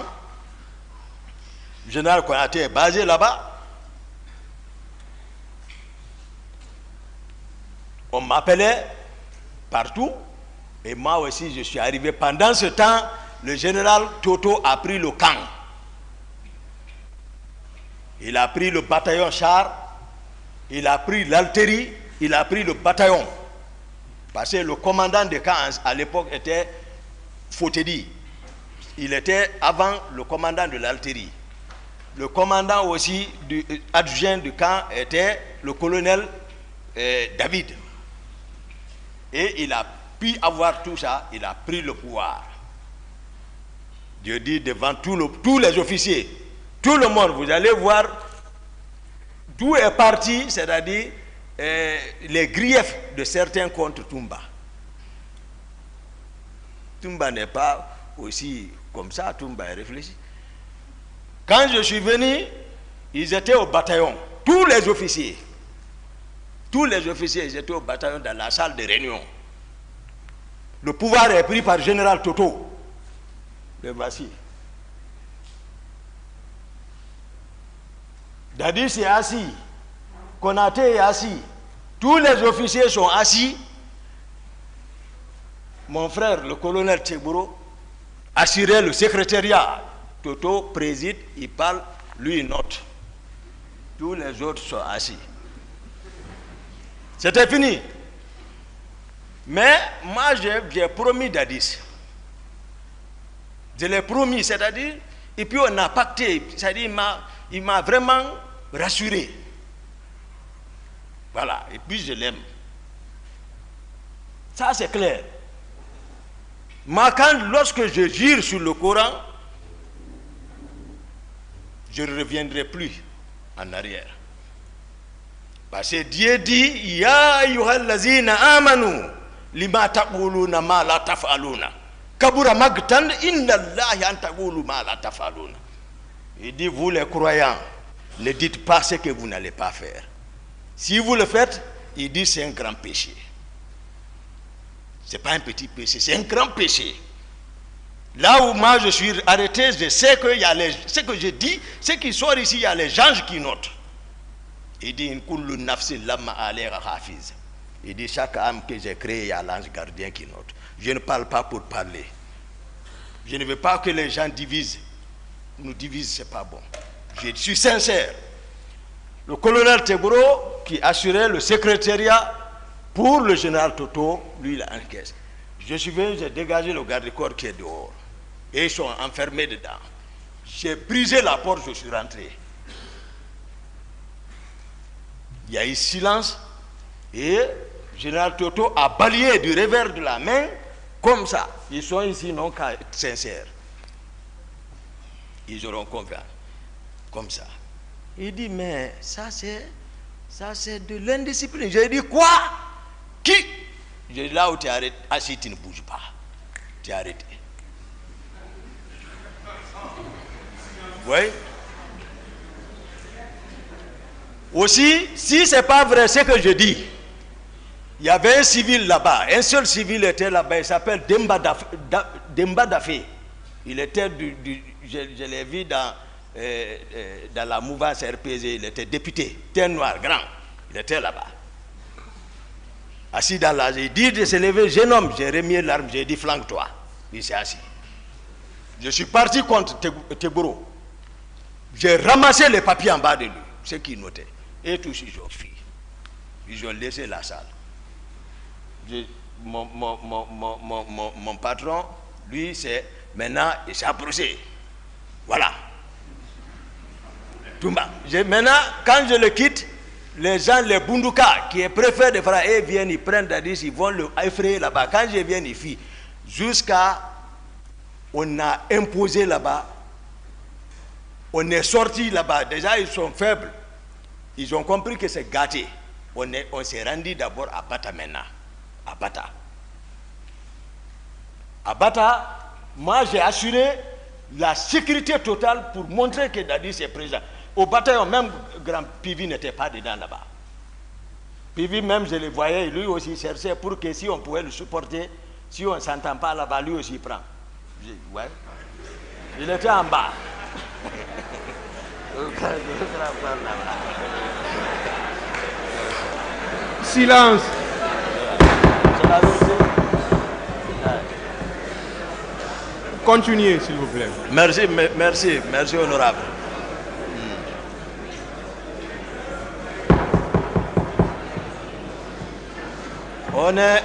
Le général Konaté est basé là-bas. On m'appelait partout. Et moi aussi, je suis arrivé. Pendant ce temps, le général Toto a pris le camp. Il a pris le bataillon char. Il a pris l'altérie. Il a pris le bataillon. Parce que le commandant de camp à l'époque était Fotedi. Il était avant le commandant de l'altérie. Le commandant aussi adjoint du camp était le colonel David. Et il a pu avoir tout ça, il a pris le pouvoir. Je dis devant tous les officiers, tout le monde, vous allez voir d'où est parti, c'est-à-dire les griefs de certains contre Toumba. Toumba n'est pas aussi comme ça, Toumba est réfléchi. Quand je suis venu, ils étaient au bataillon, tous les officiers. Tous les officiers, ils étaient au bataillon dans la salle de réunion. Le pouvoir est pris par le général Toto. Le voici. Dadis est assis. Konaté est assis. Tous les officiers sont assis. Mon frère, le colonel Tchegbouro, assurait le secrétariat. Toto préside, il parle, lui il note. Tous les autres sont assis. C'était fini. Mais moi, j'ai promis Dadis. Je l'ai promis, c'est-à-dire, et puis on a pacté, c'est-à-dire, il m'a vraiment rassuré. Voilà, et puis je l'aime. Ça, c'est clair. Moi, lorsque je jure sur le Coran, je ne reviendrai plus en arrière. Parce que Dieu dit, Ya ayyuhallazina amanu, lima taquluna ma la taf'aluna. Kabura magtan inna Allahi an taqulu ma la taf'aluna. Il dit, vous les croyants, ne dites pas ce que vous n'allez pas faire. Si vous le faites, il dit, c'est un grand péché. Ce n'est pas un petit péché, c'est un grand péché. Là où moi je suis arrêté, je sais que ce que je dis, ce qui sort ici, il y a les anges qui notent. Il dit, il dit, chaque âme que j'ai créée, il y a l'ange gardien qui note. Je ne parle pas pour parler. Je ne veux pas que les gens divisent. Nous divisent, ce n'est pas bon. Je suis sincère. Le colonel Teboro, qui assurait le secrétariat pour le général Toto, lui, il a encaissé. Je suis venu, j'ai dégagé le garde-corps qui est dehors. Et ils sont enfermés dedans. J'ai brisé la porte, je suis rentré. Il y a eu silence. Et le général Toto a balayé du revers de la main, comme ça. Ils sont ici non qu'à être sincères. Ils auront confiance. Comme ça. Il dit, mais ça c'est de l'indiscipline. J'ai dit, quoi? Qui? J'ai dit, là où tu es arrêté, assis, tu ne bouges pas. Tu es arrêté. Oui. Aussi, si ce n'est pas vrai ce que je dis, il y avait un civil là-bas, un seul civil était là-bas, il s'appelle Demba Dafé. Il était je l'ai vu dans la mouvance RPG, il était député, un noir grand, il était là-bas. Assis dans la, j'ai dit de se lever, jeune homme, j'ai remis l'arme, j'ai dit flanque-toi. Il s'est assis. Je suis parti contre Teboro. J'ai ramassé les papiers en bas de lui, ce qu'il notait. Et tous ils ont fui. Ils ont laissé la salle. Mon patron, lui, c'est maintenant, il s'est approché. Voilà. Maintenant, quand je le quitte, les gens, les Bunduka, qui est préfet de Fra, ils viennent, ils prennent Dadis, ils vont le effrayer là-bas. Quand je viens, ils fuient. Jusqu'à, on a imposé là-bas, on est sorti là-bas. Déjà, ils sont faibles. Ils ont compris que c'est gâté. On s'est rendu d'abord à Bata maintenant. À Bata. À Bata, moi j'ai assuré la sécurité totale pour montrer que Dadis est présent. Au bataillon, même Grand Pivi n'était pas dedans là-bas. Pivi même, je le voyais, lui aussi cherchait pour que si on pouvait le supporter, si on ne s'entend pas là-bas, lui aussi prend. Ouais. Il était en bas. Silence. Continuez, s'il vous plaît. Merci, honorable. On est...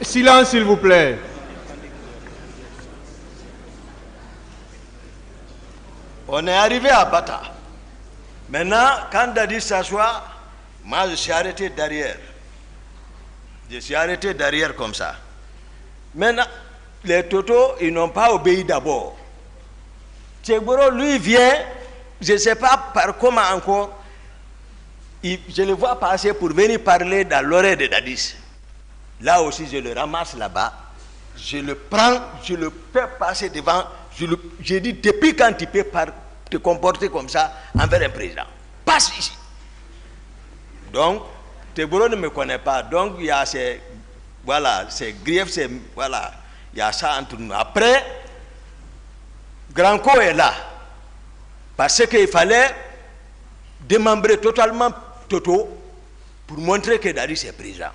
Silence, s'il vous plaît. On est arrivé à Bata. Maintenant, quand Dadi s'assoit, moi je suis arrêté derrière. Je suis arrêté derrière comme ça. Maintenant, les Totos, ils n'ont pas obéi d'abord. Teboro, lui, vient, je ne sais pas par comment encore, je le vois passer pour venir parler dans l'oreille de Dadis. Là aussi, je le ramasse là-bas. Je le prends, je le fais passer devant. Je dis, depuis quand tu peux te comporter comme ça envers un président? Passe ici. Donc, Teboro ne me connaît pas. Donc, il y a ces griefs, voilà, il y a ça entre nous. Après, Granco est là. Parce qu'il fallait démembrer totalement Toto pour montrer que Dadis est président.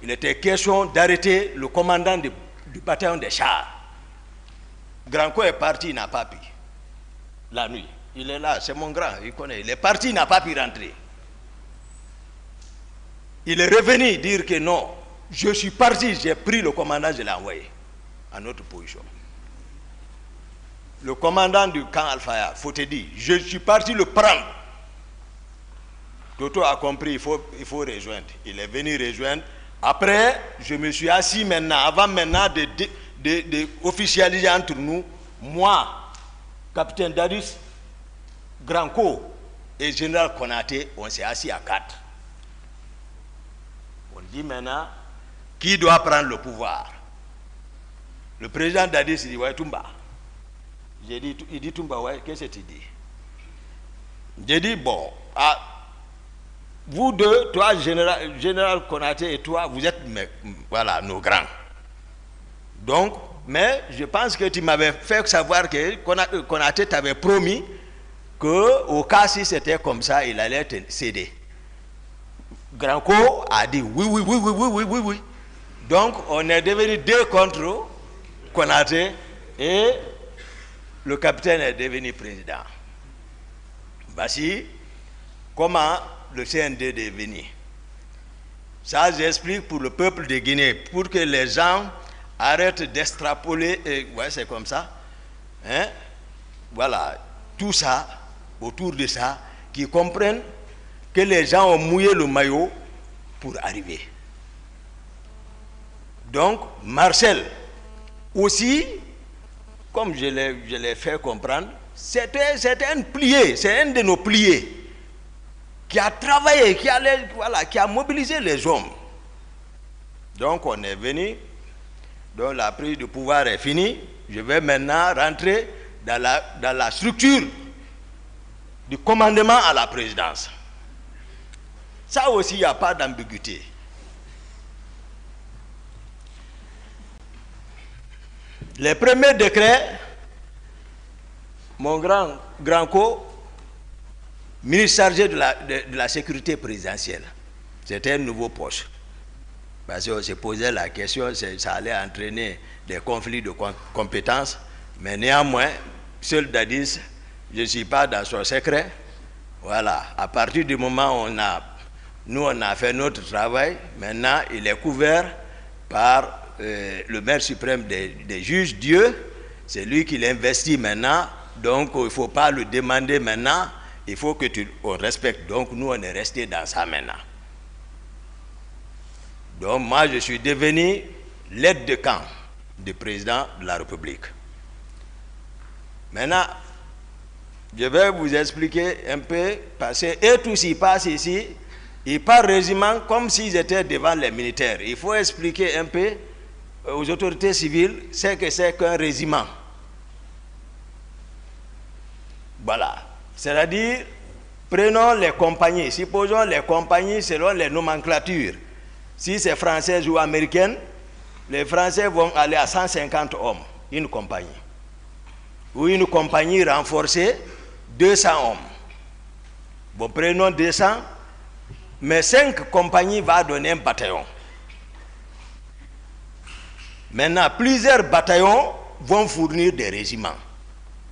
Il était question d'arrêter le commandant du bataillon des chars. Granco est parti, il n'a pas pu. La nuit. Il est là, c'est mon grand, il connaît. Il est parti, il n'a pas pu rentrer. Il est revenu dire que non, je suis parti, j'ai pris le commandant, je l'ai envoyé à notre position. Le commandant du camp Al-Faya, faut te dire, je suis parti le prendre. Toto a compris, il faut rejoindre. Il est venu rejoindre. Après, je me suis assis maintenant, avant maintenant de officialiser entre nous, moi, capitaine Dadis, Granco, et général Konaté, on s'est assis à 4. On dit maintenant, qui doit prendre le pouvoir? Le président Dadis dit, ouais, Toumba. Il dit Toumba, ouais, qu'est-ce que tu dis? J'ai dit, bon, vous deux, toi, général Konaté et toi, vous êtes, voilà, nos grands. Donc, mais je pense que tu m'avais fait savoir que Konaté t'avait promis qu'au cas si c'était comme ça, il allait te céder. Granco a dit oui. Donc, on est devenu 2 contre Konaté et le capitaine est devenu président. Voici comment le CND est devenu. Ça, j'explique pour le peuple de Guinée, pour que les gens arrêtent d'extrapoler, ouais, c'est comme ça. Hein? Voilà, tout ça, autour de ça, qui comprennent que les gens ont mouillé le maillot pour arriver. Donc, Marcel, aussi, comme je l'ai fait comprendre, c'était un plié, c'est un de nos pliés qui a travaillé, qui a mobilisé les hommes. Donc, on est venu, donc la prise de pouvoir est finie. Je vais maintenant rentrer dans la structure du commandement à la présidence. Ça aussi, il n'y a pas d'ambiguïté. Les premiers décrets, mon grand ministre chargé de la sécurité présidentielle, c'était un nouveau poste. Parce qu'on se posait la question, ça allait entraîner des conflits de compétences, mais néanmoins, seul Dadis, je ne suis pas dans son secret. Voilà, à partir du moment où nous on a fait notre travail, maintenant il est couvert par le maire suprême des juges, Dieu, c'est lui qui l'investit maintenant, donc il ne faut pas le demander maintenant, il faut que on respecte. Donc nous on est resté dans ça maintenant. Donc moi je suis devenu l'aide de camp du président de la République. Maintenant, je vais vous expliquer un peu, parce que eux tous ils passent ici, ils parlent régiment comme s'ils étaient devant les militaires. Il faut expliquer un peu aux autorités civiles ce que c'est qu'un régiment. Voilà. C'est-à-dire, prenons les compagnies, supposons les compagnies selon les nomenclatures. Si c'est française ou américaine, les Français vont aller à 150 hommes, une compagnie. Ou une compagnie renforcée, 200 hommes. Bon, prenons 200, mais 5 compagnies vont donner un bataillon. Maintenant, plusieurs bataillons vont fournir des régiments.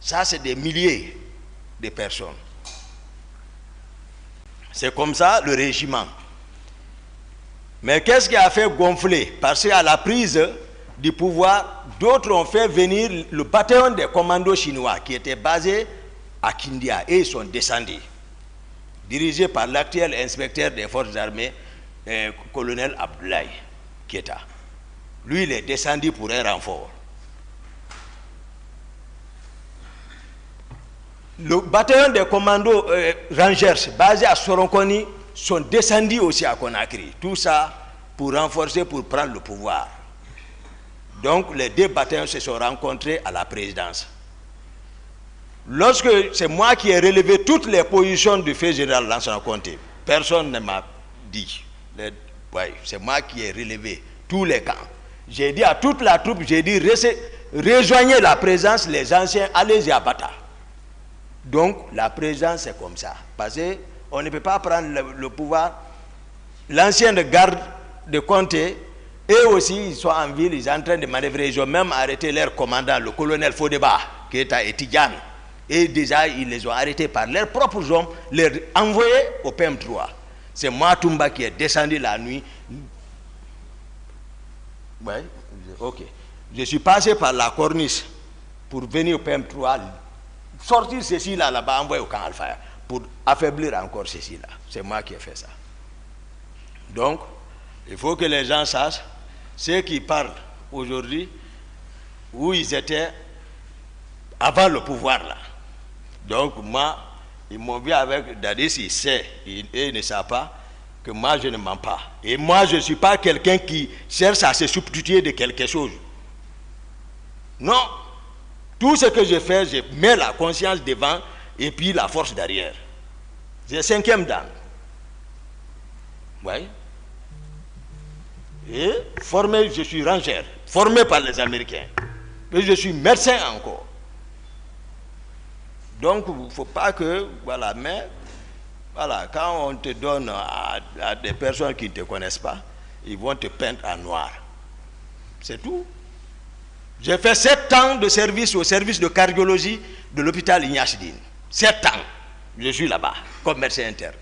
Ça, c'est des milliers de personnes. C'est comme ça le régiment. Mais qu'est-ce qui a fait gonfler? Parce qu'à la prise du pouvoir, d'autres ont fait venir le bataillon des commandos chinois qui était basé à Kindia et ils sont descendus, dirigé par l'actuel inspecteur des forces armées, colonel Abdoulaye Keita. Lui, il est descendu pour un renfort. Le bataillon des commandos Rangers basé à Soronkoni sont descendus aussi à Conakry. Tout ça pour renforcer, pour prendre le pouvoir. Donc les 2 bataillons se sont rencontrés à la présidence. Lorsque c'est moi qui ai relevé toutes les positions du fait général Lansana Conté, personne ne m'a dit. C'est moi qui ai relevé tous les camps. J'ai dit à toute la troupe, j'ai dit rejoignez la présidence, les anciens, allez-y à Bata. Donc la présidence c'est comme ça. Parce qu'on ne peut pas prendre le pouvoir. L'ancienne garde de Conté, eux aussi ils sont en ville, ils sont en train de manœuvrer. Ils ont même arrêté leur commandant, le colonel Fodeba, qui est à Etidiane. Et déjà ils les ont arrêtés par leurs propres hommes, les envoyés au PM3. C'est moi Toumba qui est descendu la nuit. Ouais, ok. Je suis passé par la corniche pour venir au PM3, sortir ceci là-bas, envoyer au camp Alpha, pour affaiblir encore ceci là. C'est moi qui ai fait ça. Donc, il faut que les gens sachent, ceux qui parlent aujourd'hui, où ils étaient avant le pouvoir là. Donc moi, Ils m'ont vu avec Dadis, il sait, et il ne sait pas que moi je ne mens pas. Et moi je ne suis pas quelqu'un qui cherche à se substituer de quelque chose. Non. Tout ce que je fais, je mets la conscience devant et puis la force derrière. J'ai 5e dan. Oui. Et formé, je suis rangeur, formé par les Américains. Et je suis médecin encore. Donc, il ne faut pas que, voilà, mais, voilà, quand on te donne à des personnes qui ne te connaissent pas, ils vont te peindre en noir. C'est tout. J'ai fait 7 ans de service au service de cardiologie de l'hôpital Ignace Dine. 7 ans. Je suis là-bas, comme médecin interne.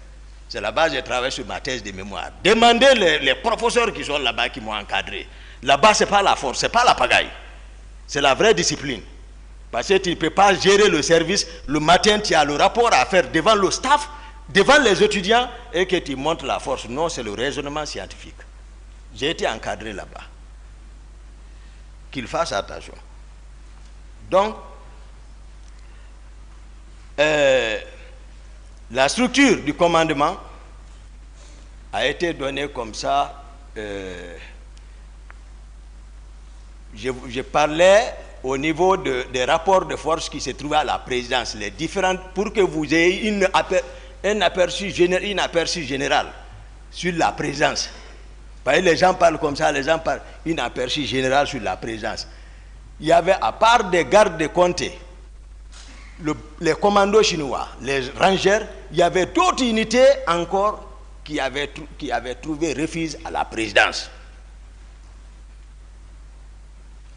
C'est là-bas que j'ai travaillé sur ma thèse de mémoire. Demandez les professeurs qui sont là-bas, qui m'ont encadré. Là-bas, ce n'est pas la force, ce n'est pas la pagaille. C'est la vraie discipline. Parce que tu ne peux pas gérer le service. Le matin, tu as le rapport à faire devant le staff, devant les étudiants, et que tu montres la force. Non, c'est le raisonnement scientifique. J'ai été encadré là-bas. Qu'il fasse attention. Donc, la structure du commandement a été donnée comme ça. Je parlais au niveau des rapports de force qui se trouvaient à la présidence, les différentes, pour que vous ayez un aperçu général sur la présence. Parce que les gens parlent comme ça, les gens parlent un aperçu général sur la présence. Il y avait, à part des gardes de comté, les commandos chinois, les rangers, il y avait d'autres unités encore qui avaient trouvé refuge à la présidence.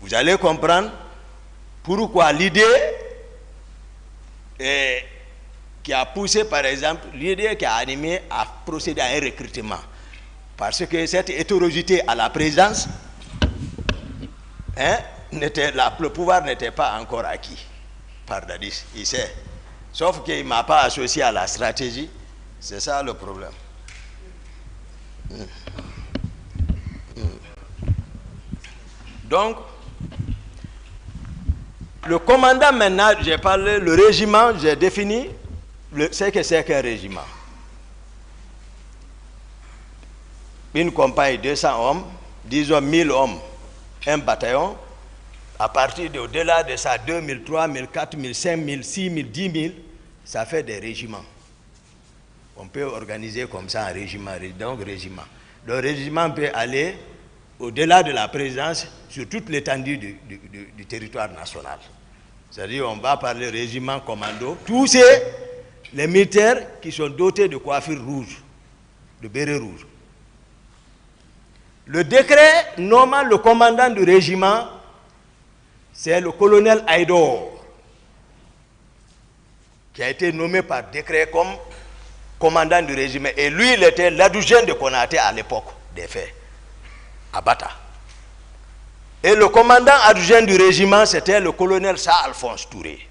Vous allez comprendre pourquoi l'idée qui a poussé, par exemple, l'idée qui a animé à procéder à un recrutement. Parce que cette hétérogénéité à la présidence, le pouvoir n'était pas encore acquis par Dadis, il sait. Sauf qu'il ne m'a pas associé à la stratégie. C'est ça le problème. Donc, le commandant maintenant, j'ai parlé, le régiment, j'ai défini ce que c'est qu'un régiment. Une compagnie, 200 hommes, disons 1000 hommes, un bataillon. À partir au-delà de ça, 2000, 3000, 4000, 5000, 6000, 10 000, ça fait des régiments. On peut organiser comme ça un régiment, donc régiment. Le régiment peut aller au-delà de la présence sur toute l'étendue du territoire national. C'est-à-dire, on va parler régiment, commando, tous les militaires qui sont dotés de coiffure rouge, de béret rouge. Le décret nommant le commandant du régiment, c'est le colonel Aïdor, qui a été nommé par décret comme commandant du régiment. Et lui, il était l'adjoint de Konaté à l'époque des faits, à Bata. Et le commandant adjoint du régiment, c'était le colonel Sa-Alphonse Touré.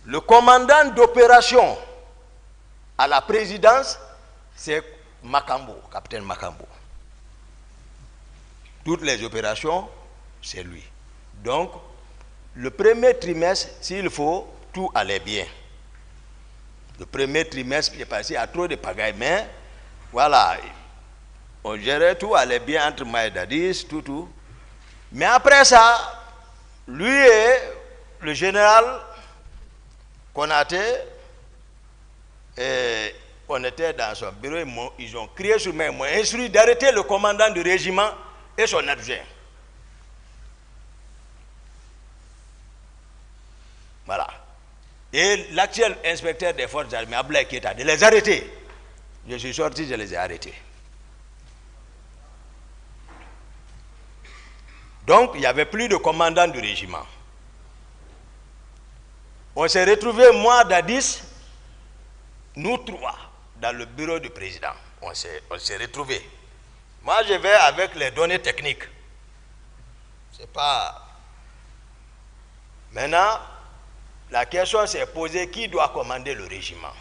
Le commandant d'opération à la présidence, c'est Makambo, capitaine Makambo. Toutes les opérations, c'est lui. Donc, le premier trimestre, s'il faut, tout allait bien. Le premier trimestre, j'ai passé à trop de pagaille, mais voilà, on gérait tout, allait bien entre moi et Dadis, tout. Mais après ça, lui et le général Konaté, on était dans son bureau, ils ont crié sur moi, ils m'ont instruit d'arrêter le commandant du régiment et son adjoint. Voilà. Et l'actuel inspecteur des forces armées, Ablaï Keita, de les arrêter. Je suis sorti, je les ai arrêtés. Donc, il n'y avait plus de commandant du régiment. On s'est retrouvés, moi, Dadis, nous trois, dans le bureau du président. On s'est retrouvés. Moi, je vais avec les données techniques. C'est pas... Maintenant, la question s'est posée, qui doit commander le régiment?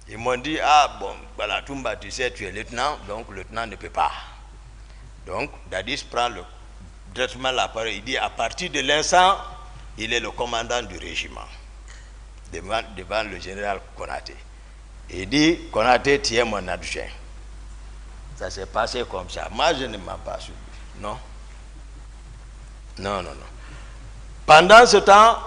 Ils m'ont dit, ah bon, voilà, Toumba, tu sais, tu es lieutenant, donc le lieutenant ne peut pas. Donc, Dadis prend directement la parole, il dit, à partir de l'instant il est le commandant du régiment, devant le général Konaté. Il dit, Konaté, tu es mon adjoint. Ça s'est passé comme ça. Moi, je ne m'en pas suivi. Non. Non. Pendant ce temps,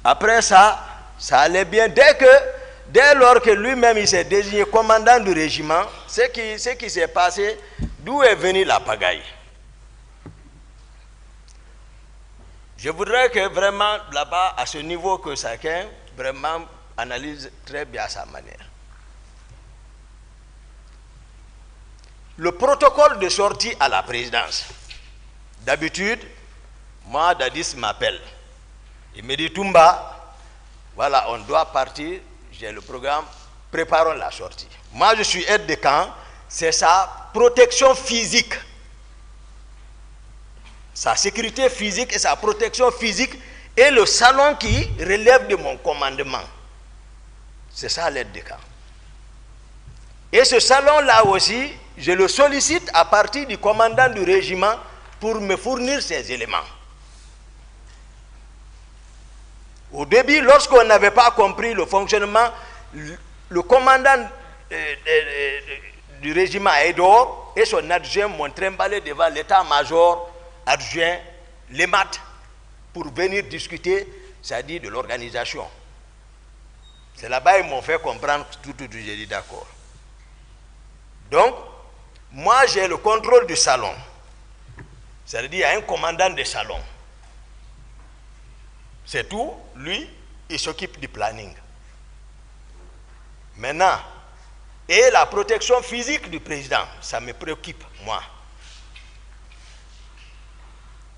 après ça, ça allait bien. Dès lors que lui-même il s'est désigné commandant du régiment, ce qui s'est passé, d'où est venue la pagaille. Je voudrais que vraiment là-bas, à ce niveau, que chacun vraiment analyse très bien à sa manière. Le protocole de sortie à la présidence. D'habitude, moi, Dadis m'appelle. Il me dit, Toumba, voilà, on doit partir, j'ai le programme, préparons la sortie. Moi, je suis aide de camp, c'est sa protection physique. Sa sécurité physique et sa protection physique est le salon qui relève de mon commandement. C'est ça l'aide de camp. Et ce salon-là aussi, je le sollicite à partir du commandant du régiment pour me fournir ces éléments. Au début, lorsqu'on n'avait pas compris le fonctionnement, le commandant du régiment Aïdor et son adjoint m'ont trimballé devant l'état-major adjoint, l'EMAT, pour venir discuter, c'est-à-dire de l'organisation. C'est là-bas qu'ils m'ont fait comprendre tout, j'ai dit d'accord. Donc, moi j'ai le contrôle du salon. C'est-à-dire il y a un commandant de salon. C'est tout, lui, il s'occupe du planning. Maintenant, et la protection physique du président, ça me préoccupe, moi.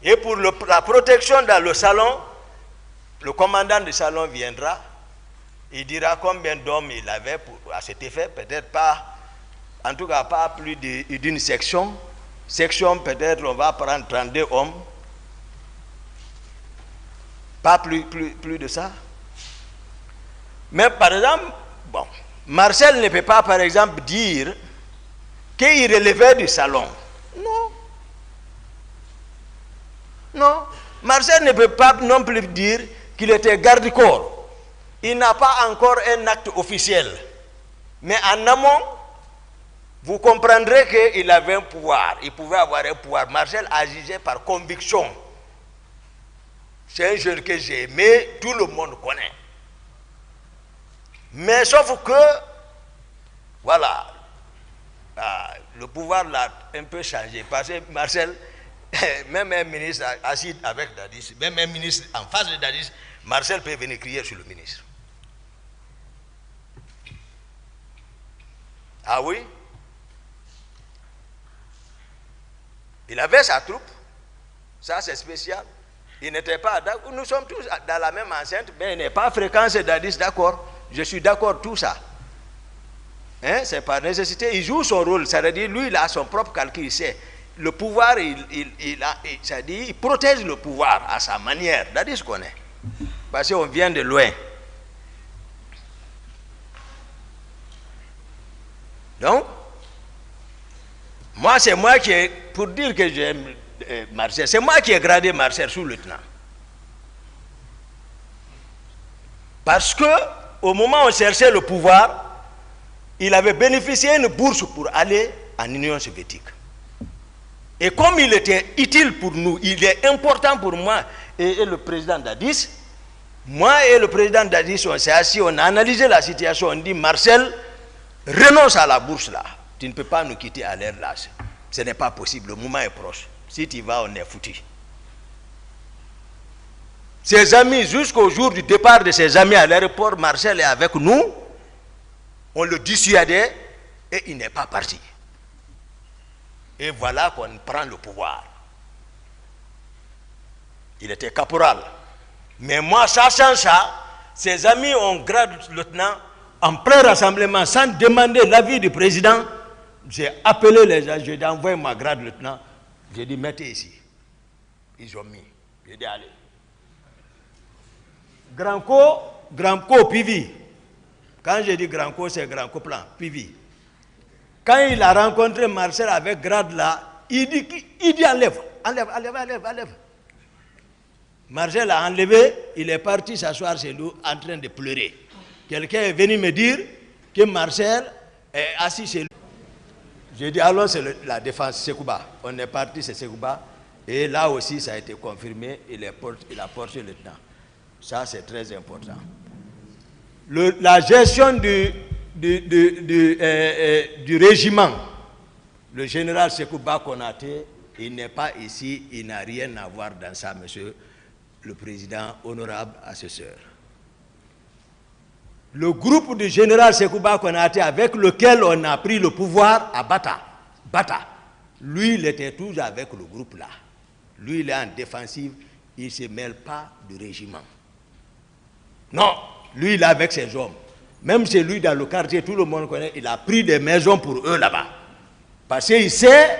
Et pour la protection dans le salon, le commandant du salon viendra, il dira combien d'hommes il avait à cet effet, peut-être pas, en tout cas pas plus d'une section. Section, peut-être on va prendre 32 hommes. Pas plus de ça. Mais par exemple, bon, Marcel ne peut pas par exemple dire qu'il relevait du salon. Non, Marcel ne peut pas non plus dire qu'il était garde-corps. Il n'a pas encore un acte officiel. Mais en amont, vous comprendrez qu'il avait un pouvoir. Il pouvait avoir un pouvoir. Marcel agissait par conviction. C'est un jeune que j'ai aimé, tout le monde connaît. Mais sauf que, voilà, le pouvoir l'a un peu changé. Parce que Marcel, même un ministre assis avec Dadis, même un ministre en face de Dadis, Marcel peut venir crier sur le ministre. Ah oui? Il avait sa troupe. Ça, c'est spécial. Il n'était pas d'accord. Nous sommes tous dans la même enceinte, mais il n'est pas fréquent, c'est Dadis, d'accord. Je suis d'accord, tout ça. Hein? C'est par nécessité. Il joue son rôle. Ça veut dire, lui, il a son propre calcul. Il sait. Le pouvoir, ça dit, il protège le pouvoir à sa manière. Dadis connaît. Parce qu'on vient de loin. Donc, moi, c'est moi qui ai, pour dire que j'aime Marcel, c'est moi qui ai gradé Marcel sous-lieutenant. Parce que, au moment où on cherchait le pouvoir, il avait bénéficié d'une bourse pour aller en Union soviétique. Et comme il était utile pour nous, il est important pour moi et le président Dadis, moi et le président Dadis, on s'est assis, on a analysé la situation, on dit Marcel, renonce à la bourse là. Tu ne peux pas nous quitter à l'air là. Ce n'est pas possible, le moment est proche. Si tu vas, on est foutu. Ses amis, jusqu'au jour du départ de ses amis à l'aéroport, Marcel est avec nous. On le dissuadait et il n'est pas parti. Et voilà qu'on prend le pouvoir. Il était caporal. Mais moi, sachant ça, ses amis ont grade lieutenant en plein rassemblement, sans demander l'avis du président. J'ai appelé les gens, j'ai envoyé ma grade lieutenant. J'ai dit, mettez ici. Ils ont mis. J'ai dit, allez. Grand Co, Pivi. Quand j'ai dit Grand Co, c'est Grand Co plan, Pivi. Quand il a rencontré Marcel avec grade là, il dit enlève. Marcel a enlevé, il est parti s'asseoir chez nous en train de pleurer. Quelqu'un est venu me dire que Marcel est assis chez lui. J'ai dit, alors c'est la défense Sekouba. On est parti, c'est Sekouba. Et là aussi, ça a été confirmé, il a porté le lieutenant. Ça, c'est très important. La gestion du régiment, le général Sekouba Konaté, il n'est pas ici, il n'a rien à voir dans ça, monsieur le président, honorable assesseur. Le groupe du général Sekouba Konaté avec lequel on a pris le pouvoir à Bata, lui, il était toujours avec le groupe là. Lui, il est en défensive, il ne se mêle pas du régiment. Non, lui, il est avec ses hommes. Même chez lui, dans le quartier, tout le monde connaît, il a pris des maisons pour eux là-bas. Parce qu'il sait,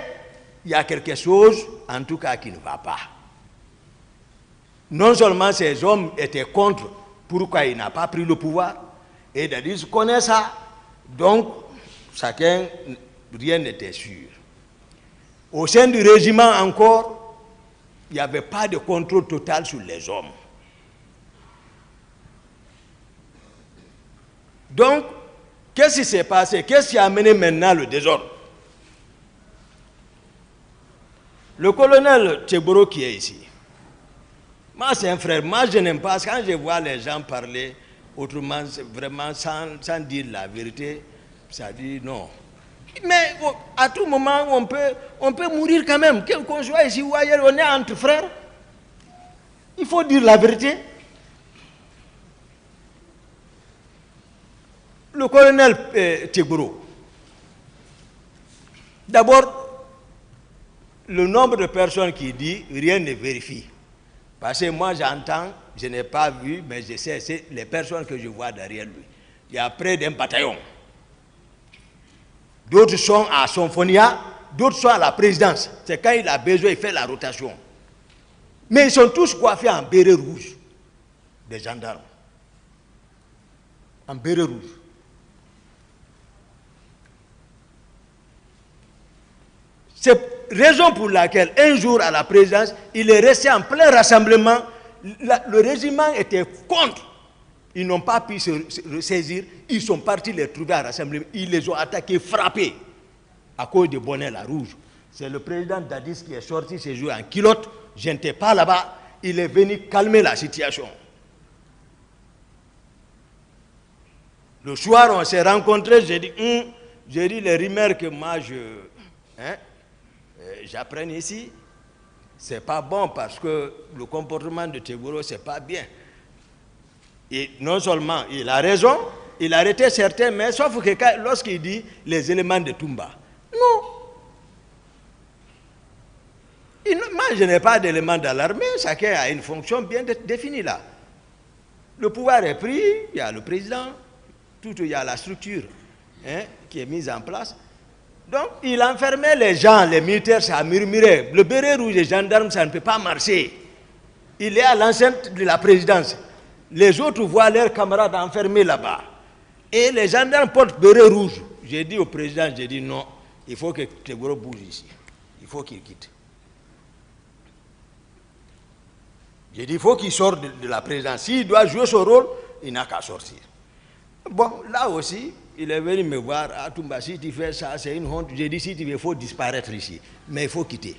il y a quelque chose, en tout cas, qui ne va pas. Non seulement ces hommes étaient contre pourquoi il n'a pas pris le pouvoir, et Dadis connaît ça, donc chacun, rien n'était sûr. Au sein du régiment encore, il n'y avait pas de contrôle total sur les hommes. Donc, qu'est-ce qui s'est passé? Qu'est-ce qui a amené maintenant le désordre? Le colonel Tcheboro qui est ici, moi c'est un frère, moi je n'aime pas, quand je vois les gens parler autrement, vraiment sans dire la vérité, ça dit non. Mais à tout moment, on peut mourir quand même. Qu'on soit ici ou ailleurs, on est entre frères. Il faut dire la vérité. Le colonel Tcheboro, d'abord, le nombre de personnes qui disent rien ne vérifie. Parce que moi j'entends, je n'ai pas vu, mais je sais, c'est les personnes que je vois derrière lui. Il y a près d'un bataillon. D'autres sont à Sonfonia, d'autres sont à la présidence. C'est quand il a besoin, il fait la rotation. Mais ils sont tous coiffés en béret rouge, des gendarmes. En béret rouge. C'est raison pour laquelle, un jour à la présidence, il est resté en plein rassemblement. Le régiment était contre. Ils n'ont pas pu se ressaisir. Ils sont partis les trouver à rassemblement. Ils les ont attaqués, frappés, à cause de bonnet la rouge. C'est le président Dadis qui est sorti ce jour en culotte. Je n'étais pas là-bas. Il est venu calmer la situation. Le soir, on s'est rencontrés. J'ai dit, les rumeurs que moi, j'apprends ici, c'est pas bon parce que le comportement de Tcheboro, c'est pas bien. Et non seulement il a raison, il a arrêté certains, mais sauf que lorsqu'il dit les éléments de Toumba, non. Moi, je n'ai pas d'éléments dans l'armée, chacun a une fonction bien définie là. Le pouvoir est pris, il y a le président, il y a la structure qui est mise en place. Donc, il enfermait les gens, les militaires, ça murmurait. Le béret rouge, les gendarmes, ça ne peut pas marcher. Il est à l'enceinte de la présidence. Les autres voient leurs camarades enfermés là-bas. Et les gendarmes portent béret rouge. J'ai dit au président, j'ai dit non, il faut que Tcheboro bouge ici. Il faut qu'il quitte. J'ai dit, il faut qu'il sorte de la présidence. S'il doit jouer son rôle, il n'a qu'à sortir. Bon, là aussi, il est venu me voir, à Toumba, si tu fais ça, c'est une honte. J'ai dit, si tu veux, il faut disparaître ici. Mais il faut quitter.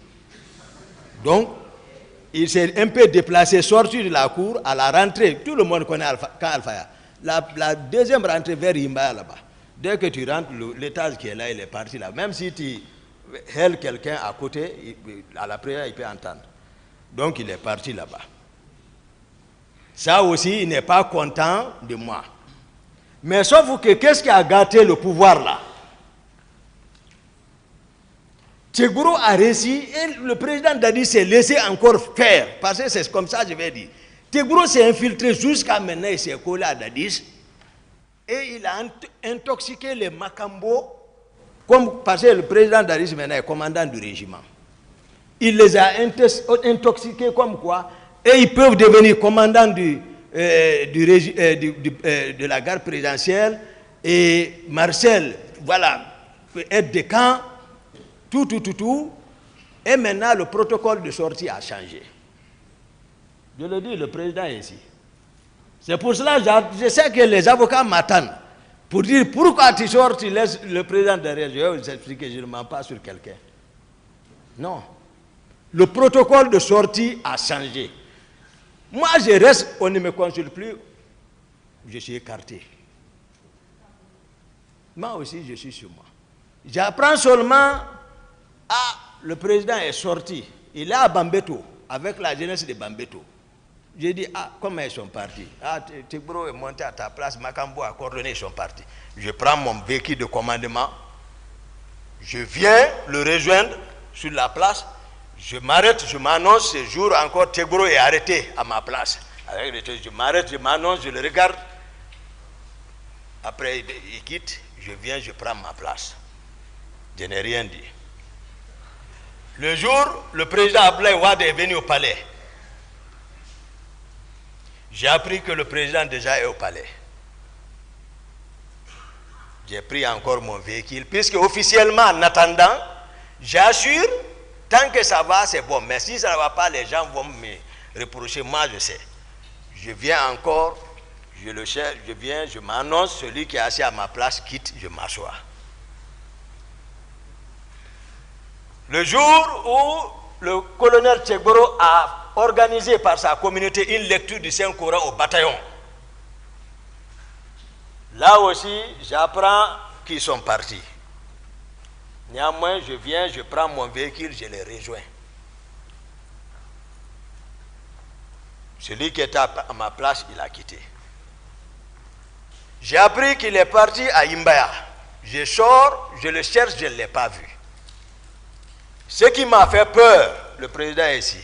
Donc, il s'est un peu déplacé, sorti de la cour, à la rentrée. Tout le monde connaît Alfaya. La deuxième rentrée vers Imbaya là-bas. Dès que tu rentres, l'étage qui est là, il est parti là. Même si tu hèles quelqu'un à côté, à la prière, il peut entendre. Donc, il est parti là-bas. Ça aussi, il n'est pas content de moi. Mais sauf que, qu'est-ce qui a gâté le pouvoir là? Tcheboro a réussi et le président Dadi s'est laissé encore faire. Parce que c'est comme ça, je vais dire. Tcheboro s'est infiltré jusqu'à maintenant, il s'est collé à Dadis. Et il a intoxiqué les Makambo. Parce que le président Dadis maintenant est commandant du régiment. Il les a intoxiqués comme quoi. Et ils peuvent devenir commandants de la garde présidentielle. Et Marcel, voilà, peut être des camps. Tout. Et maintenant, le protocole de sortie a changé. Je le dis, le président est ici. C'est pour cela que je sais que les avocats m'attendent pour dire pourquoi tu sors, tu laisses le président derrière. Je vais vous expliquer, je ne mens pas sur quelqu'un. Non. Le protocole de sortie a changé. Moi, je reste, on ne me consulte plus, je suis écarté. Moi aussi, je suis sur moi. J'apprends seulement, le président est sorti. Il est à Bambeto, avec la jeunesse de Bambeto. J'ai dit, comment ils sont partis? Tegboro est monté à ta place, Makambo a coordonné, ils sont partis. Je prends mon véhicule de commandement, je viens le rejoindre sur la place, je m'arrête, je m'annonce, ce jour encore, Tegboro est arrêté à ma place. Je m'arrête, je m'annonce, je le regarde. Après, il quitte, je viens, je prends ma place. Je n'ai rien dit. Le jour, le président Abdoulaye Wade est venu au palais. J'ai appris que le président déjà est au palais. J'ai pris encore mon véhicule, puisque officiellement, en attendant, j'assure, tant que ça va, c'est bon. Mais si ça ne va pas, les gens vont me reprocher. Moi, je sais. Je viens encore, je le cherche, je viens, je m'annonce, celui qui est assis à ma place quitte, je m'assois. Le jour où le colonel Tegboro a organisé par sa communauté une lecture du Saint-Coran au bataillon, là aussi, j'apprends qu'ils sont partis. Néanmoins, je viens, je prends mon véhicule, je les rejoins. Celui qui était à ma place, il a quitté. J'ai appris qu'il est parti à Imbaya. Je sors, je le cherche, je ne l'ai pas vu. Ce qui m'a fait peur, le président est ici.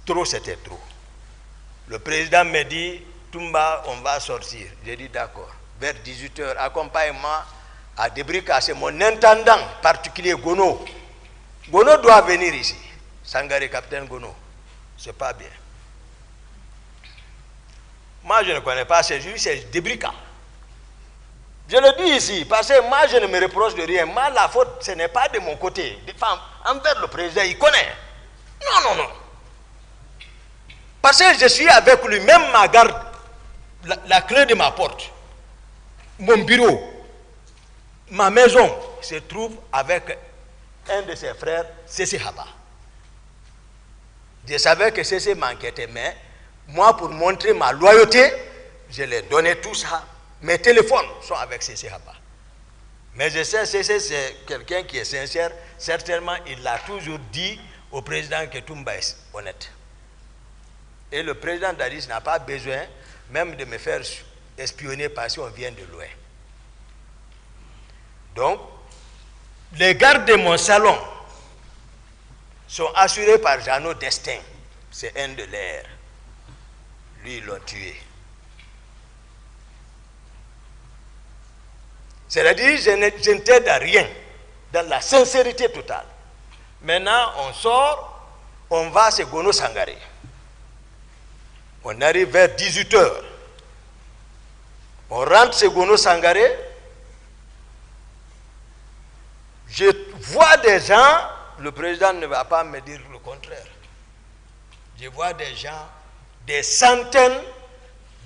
Trop, c'était trop. Le président me dit, Toumba, on va sortir. J'ai dit d'accord. Vers 18h, accompagne-moi à Debrika. C'est mon intendant particulier, Gono. Gono doit venir ici. Sangaré, capitaine Gono. C'est pas bien. Moi, je ne connais pas ces juges, c'est Debrika. Je le dis ici, parce que moi, je ne me reproche de rien. Moi, la faute, ce n'est pas de mon côté. Envers le président, il connaît. Non. Parce que je suis avec lui, même ma garde, la clé de ma porte, mon bureau, ma maison se trouve avec un de ses frères, Cécé Haba. Je savais que Cécé m'enquêtait, mais moi, pour montrer ma loyauté, je lui ai donné tout ça. Mes téléphones sont avec Cécé Haba. Mais je sais, Cécé, c'est quelqu'un qui est sincère. Certainement, il l'a toujours dit au président que Toumba est honnête. Et le président Dadis n'a pas besoin même de me faire espionner parce qu'on vient de loin. Donc, les gardes de mon salon sont assurés par Jeannot Destin. C'est un de leurs. Lui, ils l'ont tué. C'est-à-dire, je ne t'aide à rien, dans la sincérité totale. Maintenant, on sort, on va à Gono Sangaré. On arrive vers 18h. On rentre chez Gono Sangaré. Je vois des gens, le président ne va pas me dire le contraire. Je vois des gens, des centaines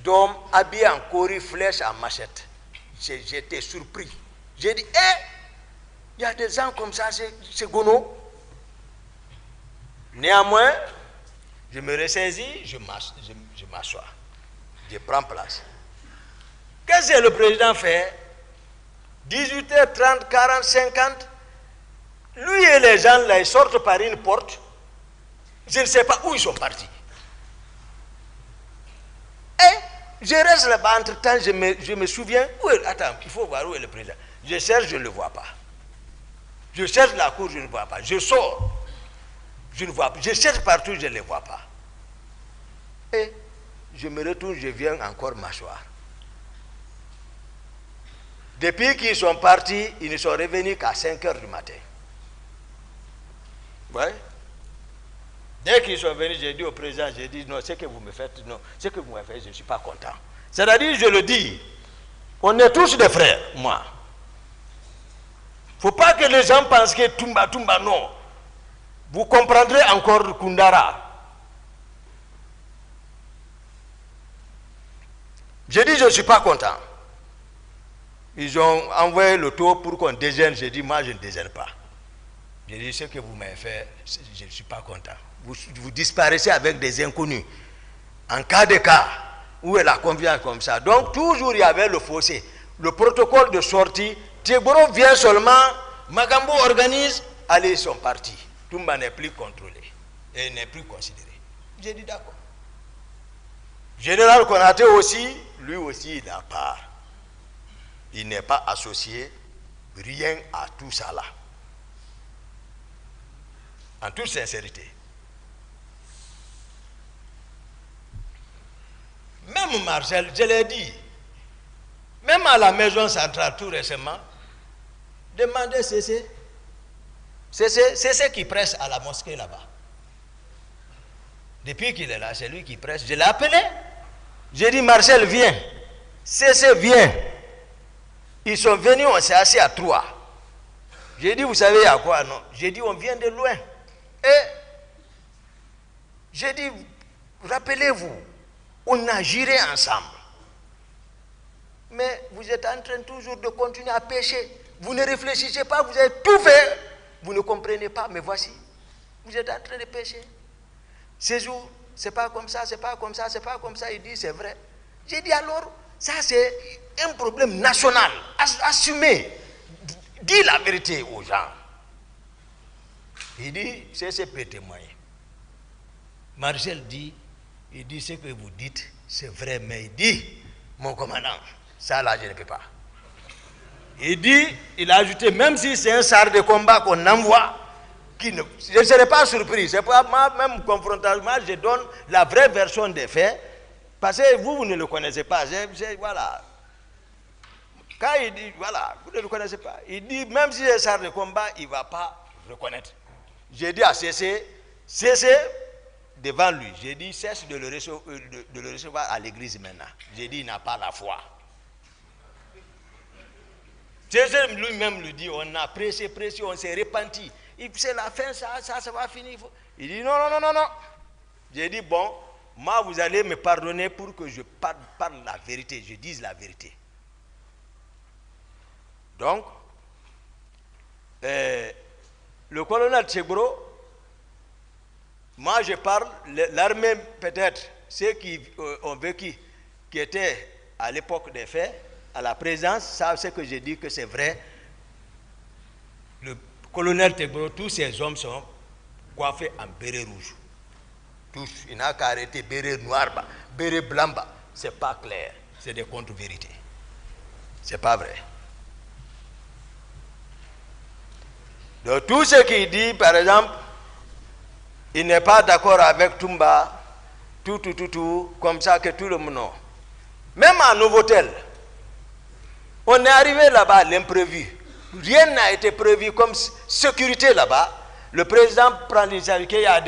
d'hommes habillés en cori, flèches, en machette. J'étais surpris. J'ai dit, il y a des gens comme ça, c'est Gono. Néanmoins, je me ressaisis, je m'assois. Je prends place. Qu'est-ce que le président fait? 18h30, 40, 50. Lui et les gens là, ils sortent par une porte. Je ne sais pas où ils sont partis. Je reste là-bas, entre-temps, je me souviens. Attends, il faut voir où est le président. Je cherche, je ne le vois pas. Je cherche la cour, je ne le vois pas. Je sors, je ne vois pas. Je cherche partout, je ne le vois pas. Et je me retourne, je viens encore m'asseoir. Depuis qu'ils sont partis, ils ne sont revenus qu'à 5h du matin. Ouais. Dès qu'ils sont venus, j'ai dit au président, j'ai dit, non, ce que vous me faites, non, ce que vous m'avez fait, je ne suis pas content. C'est-à-dire, je le dis, on est tous des frères, moi. Il ne faut pas que les gens pensent que Toumba, non. Vous comprendrez encore Koundara. J'ai dit, je ne suis pas content. Ils ont envoyé le tour pour qu'on déjeune. J'ai dit, moi, je ne déjeune pas. J'ai dit, ce que vous m'avez fait, je ne suis pas content. Vous disparaissez avec des inconnus. En cas de cas, où est la confiance comme ça? Donc, toujours, il y avait le fossé. Le protocole de sortie, Tegboro vient seulement, Magambo organise, allez, ils sont partis. Toumba n'est plus contrôlé et n'est plus considéré. J'ai dit, d'accord. Général Konaté aussi, lui aussi, il a part. Il n'est pas associé rien à tout ça là. En toute sincérité. Même Marcel, je l'ai dit, même à la maison centrale tout récemment, demandez Cessé. Cessé qui presse à la mosquée là-bas. Depuis qu'il est là, c'est lui qui presse. Je l'ai appelé. J'ai dit, Marcel, viens. Cessé, viens. Ils sont venus, on s'est assis à 3. J'ai dit, vous savez à quoi? Non. J'ai dit, on vient de loin. Et j'ai dit, rappelez-vous, on a géré ensemble. Mais vous êtes en train toujours de continuer à pécher. Vous ne réfléchissez pas, vous avez tout fait. Vous ne comprenez pas, mais voici, vous êtes en train de pécher. Ces jours, c'est pas comme ça, c'est pas comme ça, c'est pas comme ça. Il dit, c'est vrai. J'ai dit alors, ça c'est un problème national. Assumez. Dis la vérité aux gens. Il dit, c'est peut témoigner. Marcel dit, il dit ce que vous dites, c'est vrai, mais il dit, mon commandant, ça là je ne peux pas. Il dit, il a ajouté, même si c'est un char de combat qu'on envoie, je ne serai pas surpris. C'est pas moi, même confrontation, je donne la vraie version des faits, parce que vous ne le connaissez pas. Voilà. Quand il dit, voilà, vous ne le connaissez pas, il dit, même si c'est un char de combat, il ne va pas reconnaître. J'ai dit à Cessé, devant lui, j'ai dit, cesse de le recevoir à l'église maintenant. J'ai dit, il n'a pas la foi. Cessé lui-même lui dit, on a pressé, on s'est repenti. C'est la fin, ça va finir. Il dit, non. J'ai dit, bon, moi, vous allez me pardonner pour que je parle la vérité, je dise la vérité. Donc, le colonel Tegboro, moi je parle, l'armée peut-être, ceux qui ont vécu, qui étaient à l'époque des faits, à la présence, savent ce que je dis que c'est vrai. Le colonel Tegboro, tous ces hommes sont coiffés en béret rouge. Tous, il n'a qu'à arrêter béret noir, béret blanc, c'est pas clair, c'est des contre-vérités. C'est pas vrai. Donc tout ce qu'il dit, par exemple, il n'est pas d'accord avec Toumba, tout, comme ça que tout le monde. Non. Même à Novotel, on est arrivé là-bas à l'imprévu. Rien n'a été prévu comme sécurité là-bas. Le président prend l'initiative qu'il y a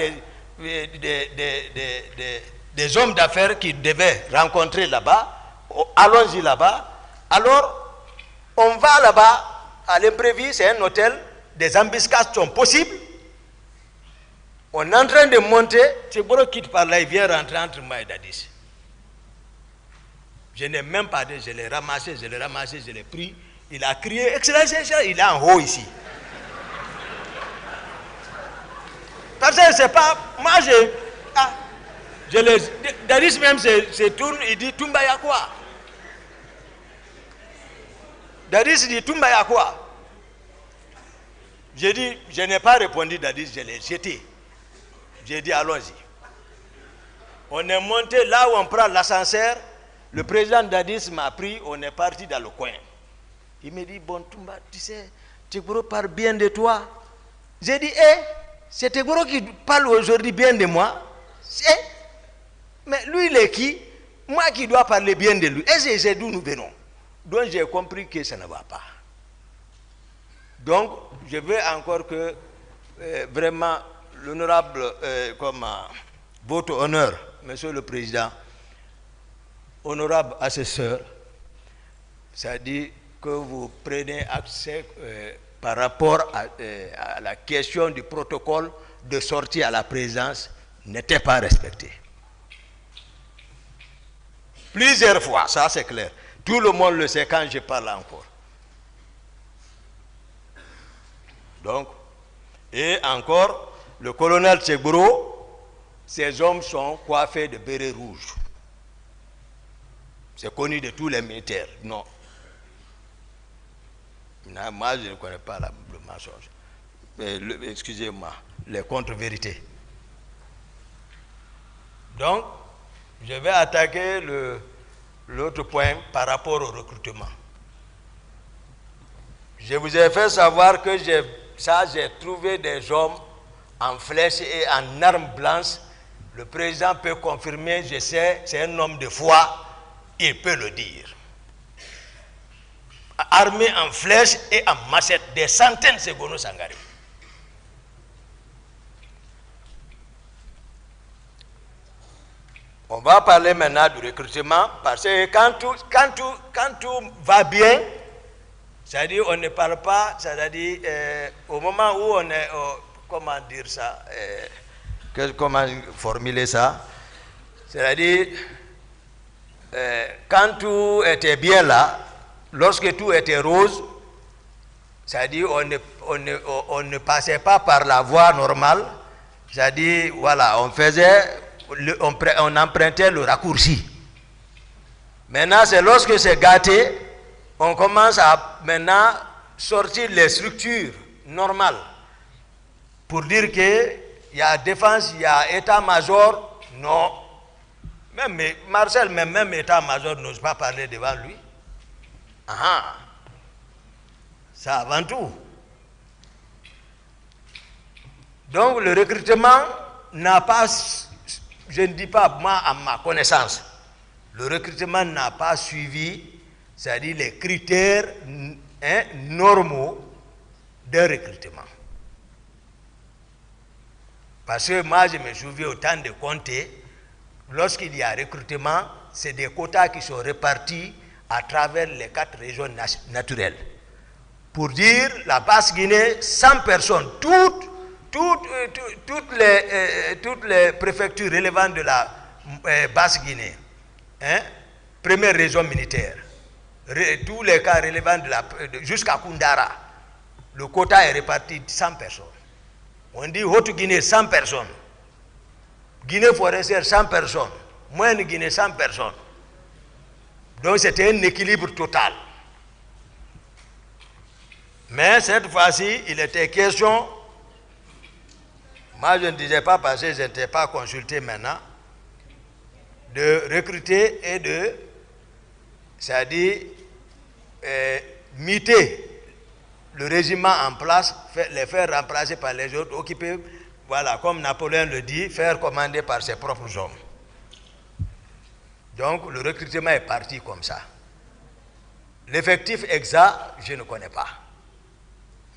des hommes d'affaires qui devaient rencontrer là-bas. Allons-y là-bas. Alors, on va là-bas à l'imprévu, c'est un hôtel. Des embuscades sont possibles. On est en train de monter. Tegboro quitte par là, il vient rentrer entre moi et Dadis. Je n'ai même pas dit, je l'ai ramassé, je l'ai pris. Il a crié, Excellence, il est en haut ici. Parce que c'est pas. Moi, Dadis même se tourne, il dit Toumba ya quoi? Dadis dit Toumba ya quoi? J'ai dit, je n'ai pas répondu, Dadis, je l'ai jeté. J'ai dit, allons-y. On est monté là où on prend l'ascenseur. Le président Dadis m'a pris, on est parti dans le coin. Il me dit, bon, Toumba, tu sais, Tegboro parle bien de toi. J'ai dit, c'est Tegboro qui parle aujourd'hui bien de moi. Mais lui, il est qui? Moi qui dois parler bien de lui. Et c'est d'où nous venons. Donc j'ai compris que ça ne va pas. Donc, je veux encore que vraiment l'honorable, comme votre honneur, monsieur le président, honorable assesseur, ça dit que vous prenez accès par rapport à la question du protocole de sortie à la présence n'était pas respecté. Plusieurs fois, ça c'est clair. Tout le monde le sait quand je parle encore. Donc, et encore, le colonel Tchegboro, ces hommes sont coiffés de bérets rouges. C'est connu de tous les militaires. Non. Non, moi, je ne connais pas le mensonge. Excusez-moi, les contre-vérités. Donc, je vais attaquer l'autre point par rapport au recrutement. Je vous ai fait savoir que j'ai trouvé des hommes en flèche et en armes blanches. Le président peut confirmer, je sais, c'est un homme de foi, il peut le dire. Armés en flèche et en machette, des centaines de Ségono Sangaré. On va parler maintenant du recrutement, parce que quand tout va bien, c'est-à-dire on ne parle pas, c'est-à-dire au moment où on est, comment dire ça, comment formuler ça, c'est-à-dire quand tout était bien là, lorsque tout était rose, c'est-à-dire on ne passait pas par la voie normale, c'est-à-dire voilà, on empruntait le raccourci. Maintenant, c'est lorsque c'est gâté, on commence à maintenant sortir les structures normales pour dire qu'il y a défense, il y a état-major. Non. Même Marcel, même état-major n'ose pas parler devant lui. Ah, ça avant tout. Donc le recrutement n'a pas, je ne dis pas moi à ma connaissance, le recrutement n'a pas suivi, c'est-à-dire les critères normaux de recrutement. Parce que moi je me souviens au temps de Comté, lorsqu'il y a recrutement, c'est des quotas qui sont répartis à travers les 4 régions naturelles. Pour dire, la Basse-Guinée, 100 personnes, toutes les préfectures relevantes de la Basse-Guinée, première région militaire, tous les cas relevant jusqu'à Koundara, le quota est réparti de 100 personnes. On dit Haute-Guinée, 100 personnes. Guinée forestière, 100 personnes. Moyenne Guinée, 100 personnes. Donc c'était un équilibre total. Mais cette fois-ci, il était question, moi je ne disais pas parce que je n'étais pas consulté maintenant, de recruter et de, c'est-à-dire, muter le régiment en place, les faire remplacer par les autres, occuper, voilà, comme Napoléon le dit, faire commander par ses propres hommes. Donc le recrutement est parti comme ça. L'effectif exact, je ne connais pas.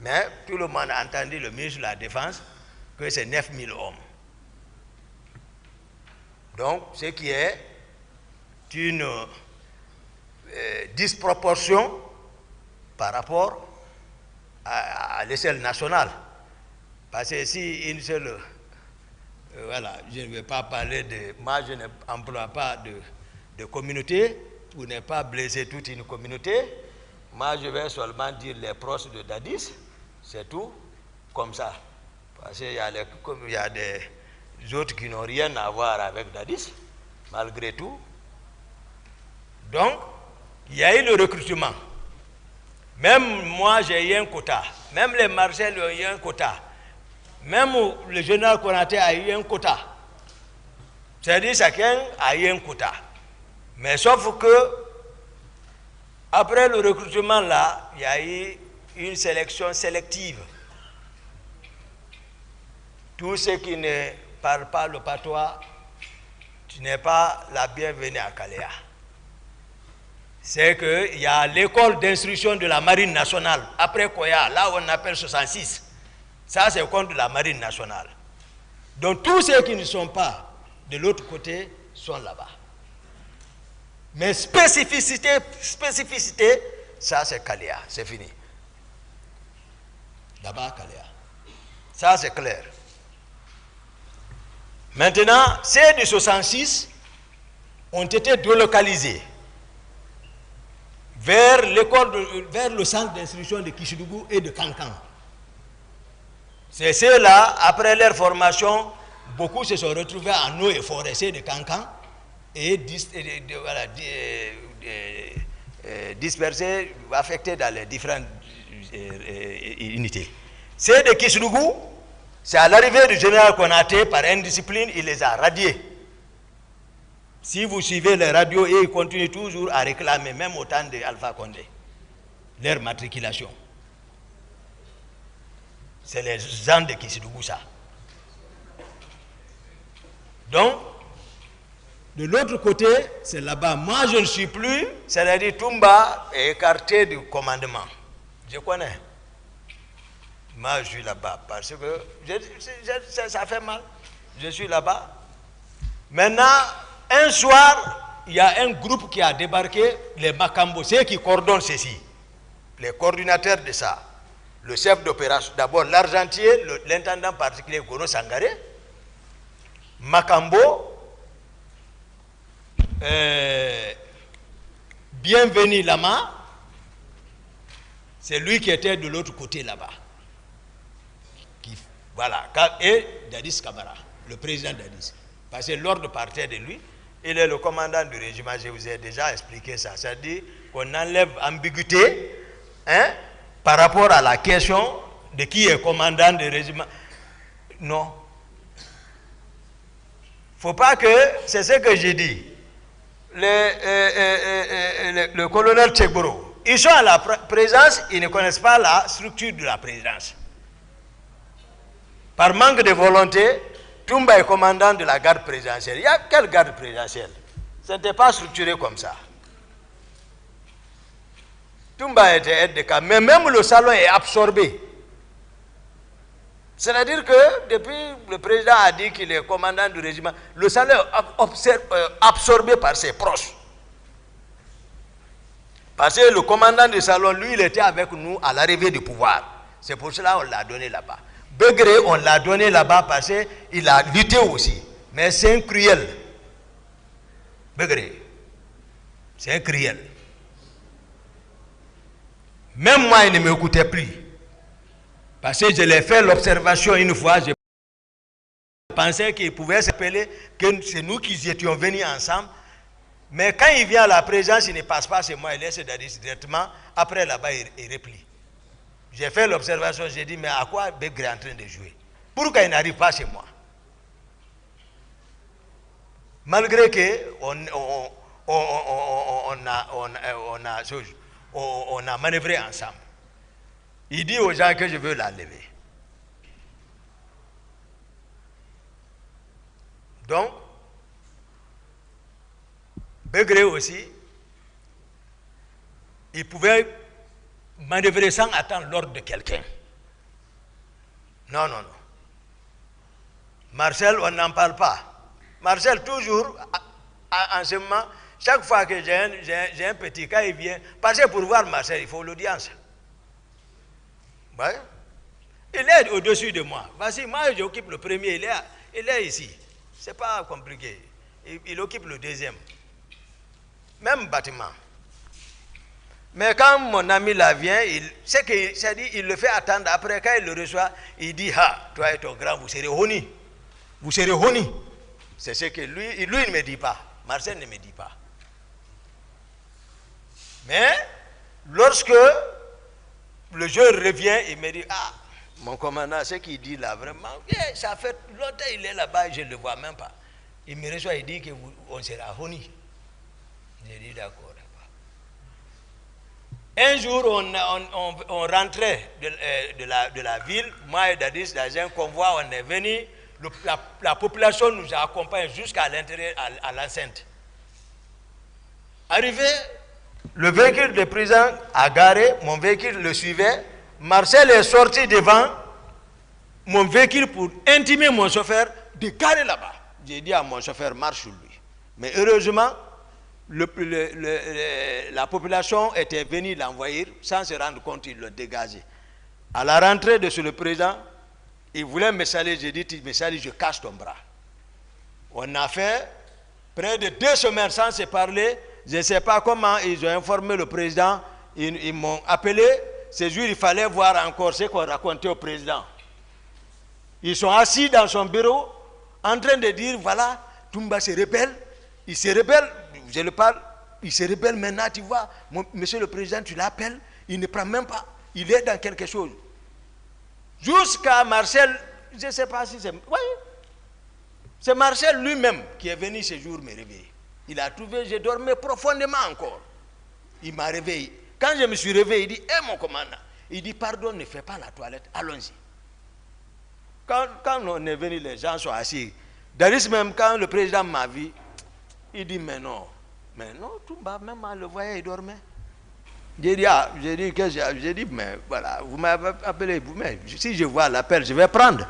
Mais tout le monde a entendu le ministre de la Défense que c'est 9000 hommes. Donc, ce qui est une disproportion par rapport à l'échelle nationale. Parce que si une seule... voilà, je ne vais pas parler de... Moi, je n'emploie pas de communauté pour ne pas blesser toute une communauté. Moi, je vais seulement dire les proches de Dadis. C'est tout, comme ça. Parce qu'il y a des autres qui n'ont rien à voir avec Dadis, malgré tout. Donc, il y a eu le recrutement. Même moi, j'ai eu un quota. Même les Marcel ont eu un quota. Même le général Konaté a eu un quota. C'est-à-dire chacun a eu un quota. Mais sauf que, après le recrutement là, il y a eu une sélection sélective. Tous ceux qui ne parlent pas le patois, tu n'es pas la bienvenue à Kaléa. C'est qu'il y a l'école d'instruction de la Marine nationale, après Koya, là où on appelle 66. Ça, c'est le compte de la Marine nationale. Donc, tous ceux qui ne sont pas de l'autre côté sont là-bas. Mais spécificité, ça, c'est Kaléa, c'est fini. Là-bas, Kaléa. Ça, c'est clair. Maintenant, c'est de 66, ont été délocalisés vers le centre d'instruction de Kishidougou et de Kankan. C'est ceux-là, après leur formation, beaucoup se sont retrouvés en eau et forestiers de Kankan et dispersés, affectés dans les différentes unités. Ceux de Kishidougou, c'est à l'arrivée du général Konaté, par indiscipline, il les a radiés. Si vous suivez les radios, et ils continuent toujours à réclamer, même au temps d'Alpha Condé, leur matriculation. C'est les gens de Kishidougou, ça. Donc, de l'autre côté, c'est là-bas. Moi, je ne suis plus, c'est-à-dire Toumba est écarté du commandement. Je connais. Moi, je suis là-bas parce que ça fait mal. Je suis là-bas. Maintenant, un soir, il y a un groupe qui a débarqué, les Makambo, ceux qui coordonnent ceci, les coordinateurs de ça, le chef d'opération, d'abord l'argentier, l'intendant particulier Goro Sangaré, Makambo, Bienvenu Lama, c'est lui qui était de l'autre côté là-bas. Voilà, et Dadis Kabara, le président Dadis. Parce que l'ordre partait de lui, il est le commandant du régiment, je vous ai déjà expliqué ça. C'est-à-dire qu'on enlève ambiguïté par rapport à la question de qui est commandant du régiment. Non. Il ne faut pas que, c'est ce que j'ai dit, le colonel Tchegboro, ils sont à la présidence, ils ne connaissent pas la structure de la présidence. Par manque de volonté, Toumba est commandant de la garde présidentielle. Il y a quelle garde présidentielle? Ce n'était pas structuré comme ça. Toumba était aide de camp, mais même le salon est absorbé. C'est-à-dire que depuis le président a dit qu'il est commandant du régiment, le salon est absorbé par ses proches. Parce que le commandant du salon, lui, il était avec nous à l'arrivée du pouvoir. C'est pour cela qu'on l'a donné là-bas. Begré, on l'a donné là-bas parce qu'il a lutté aussi. Mais c'est un cruel. Begré. C'est un cruel. Même moi, il ne m'écoutait plus. Parce que je l'ai fait l'observation une fois, je pensais qu'il pouvait s'appeler que c'est nous qui étions venus ensemble. Mais quand il vient à la présence, il ne passe pas chez moi, il laisse Dadis directement. Après là-bas, il replie. J'ai fait l'observation, j'ai dit, mais à quoi Begré est en train de jouer? Pourquoi il n'arrive pas chez moi? Malgré que on a manœuvré ensemble. Il dit aux gens que je veux l'enlever. Donc, Begré aussi, il pouvait manœuvrer sans attendre l'ordre de quelqu'un. Non, non, non. Marcel, on n'en parle pas. Marcel, toujours, en ce moment, chaque fois que j'ai un petit cas, il vient. Parce que pour voir Marcel, il faut l'audience. Ouais. Il est au-dessus de moi. Voici, moi, j'occupe le premier, il est ici. Ce n'est pas compliqué. Il occupe le deuxième. Même bâtiment. Mais quand mon ami là vient, il le fait attendre. Après, quand il le reçoit, il dit, ah, toi et ton grand, vous serez honni. Vous serez honni. C'est ce que lui, il ne me dit pas. Marcel ne me dit pas. Mais, lorsque le jour revient, il me dit, ah, mon commandant, ce qu'il dit là, vraiment, ça fait longtemps qu'il est là-bas, je ne le vois même pas. Il me reçoit, il dit qu'on sera honni. J'ai dit, d'accord. Un jour, on rentrait de la ville, moi et Dadis, dans un convoi, on est venu, la population nous a accompagnés jusqu'à l'intérieur, à l'enceinte. Arrivé, le véhicule de prison a garé, mon véhicule le suivait, Marcel est sorti devant mon véhicule pour intimer mon chauffeur de garer là-bas. J'ai dit à mon chauffeur, marche sur lui. Mais heureusement, la population était venue l'envoyer, sans se rendre compte, ils l'ont dégagé. À la rentrée de chez le président, il voulait me saluer, j'ai dit, tu me salues, je cache ton bras. On a fait Près de 2 semaines sans se parler, je ne sais pas comment ils ont informé le président. Ils m'ont appelé. Ce jour, il fallait voir encore ce qu'on racontait au président. Ils sont assis dans son bureau, en train de dire, voilà, Toumba se rebelle. Il se rebelle, je le parle, il se rebelle maintenant, tu vois. Monsieur le président, tu l'appelles, il ne prend même pas. Il est dans quelque chose. Jusqu'à Marcel, je ne sais pas si c'est... Oui, c'est Marcel lui-même qui est venu ce jour me réveiller. Il a trouvé, je dormais profondément encore. Il m'a réveillé. Quand je me suis réveillé, il dit, hé mon commandant, il dit, pardon, ne fais pas la toilette, allons-y. Quand on est venu, les gens sont assis. Daris même, quand le président m'a vu, il dit, mais non, Toumba, même à le voyer, il dormait. J'ai dit, mais voilà, vous m'avez appelé, mais si je vois l'appel, je vais prendre.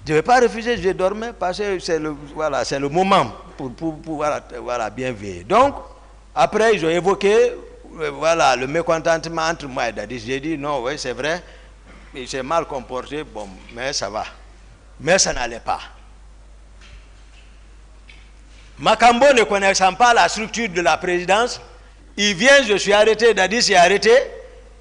Je ne vais pas refuser, je dormais parce que c'est le moment pour bien veiller. Donc, après, ils ont évoqué le mécontentement entre moi et Dadis. J'ai dit, non, oui, c'est vrai, il s'est mal comporté, bon, mais ça va. Mais ça n'allait pas. Makambo, ne connaissant pas la structure de la présidence, il vient, je suis arrêté, Dadis est arrêté,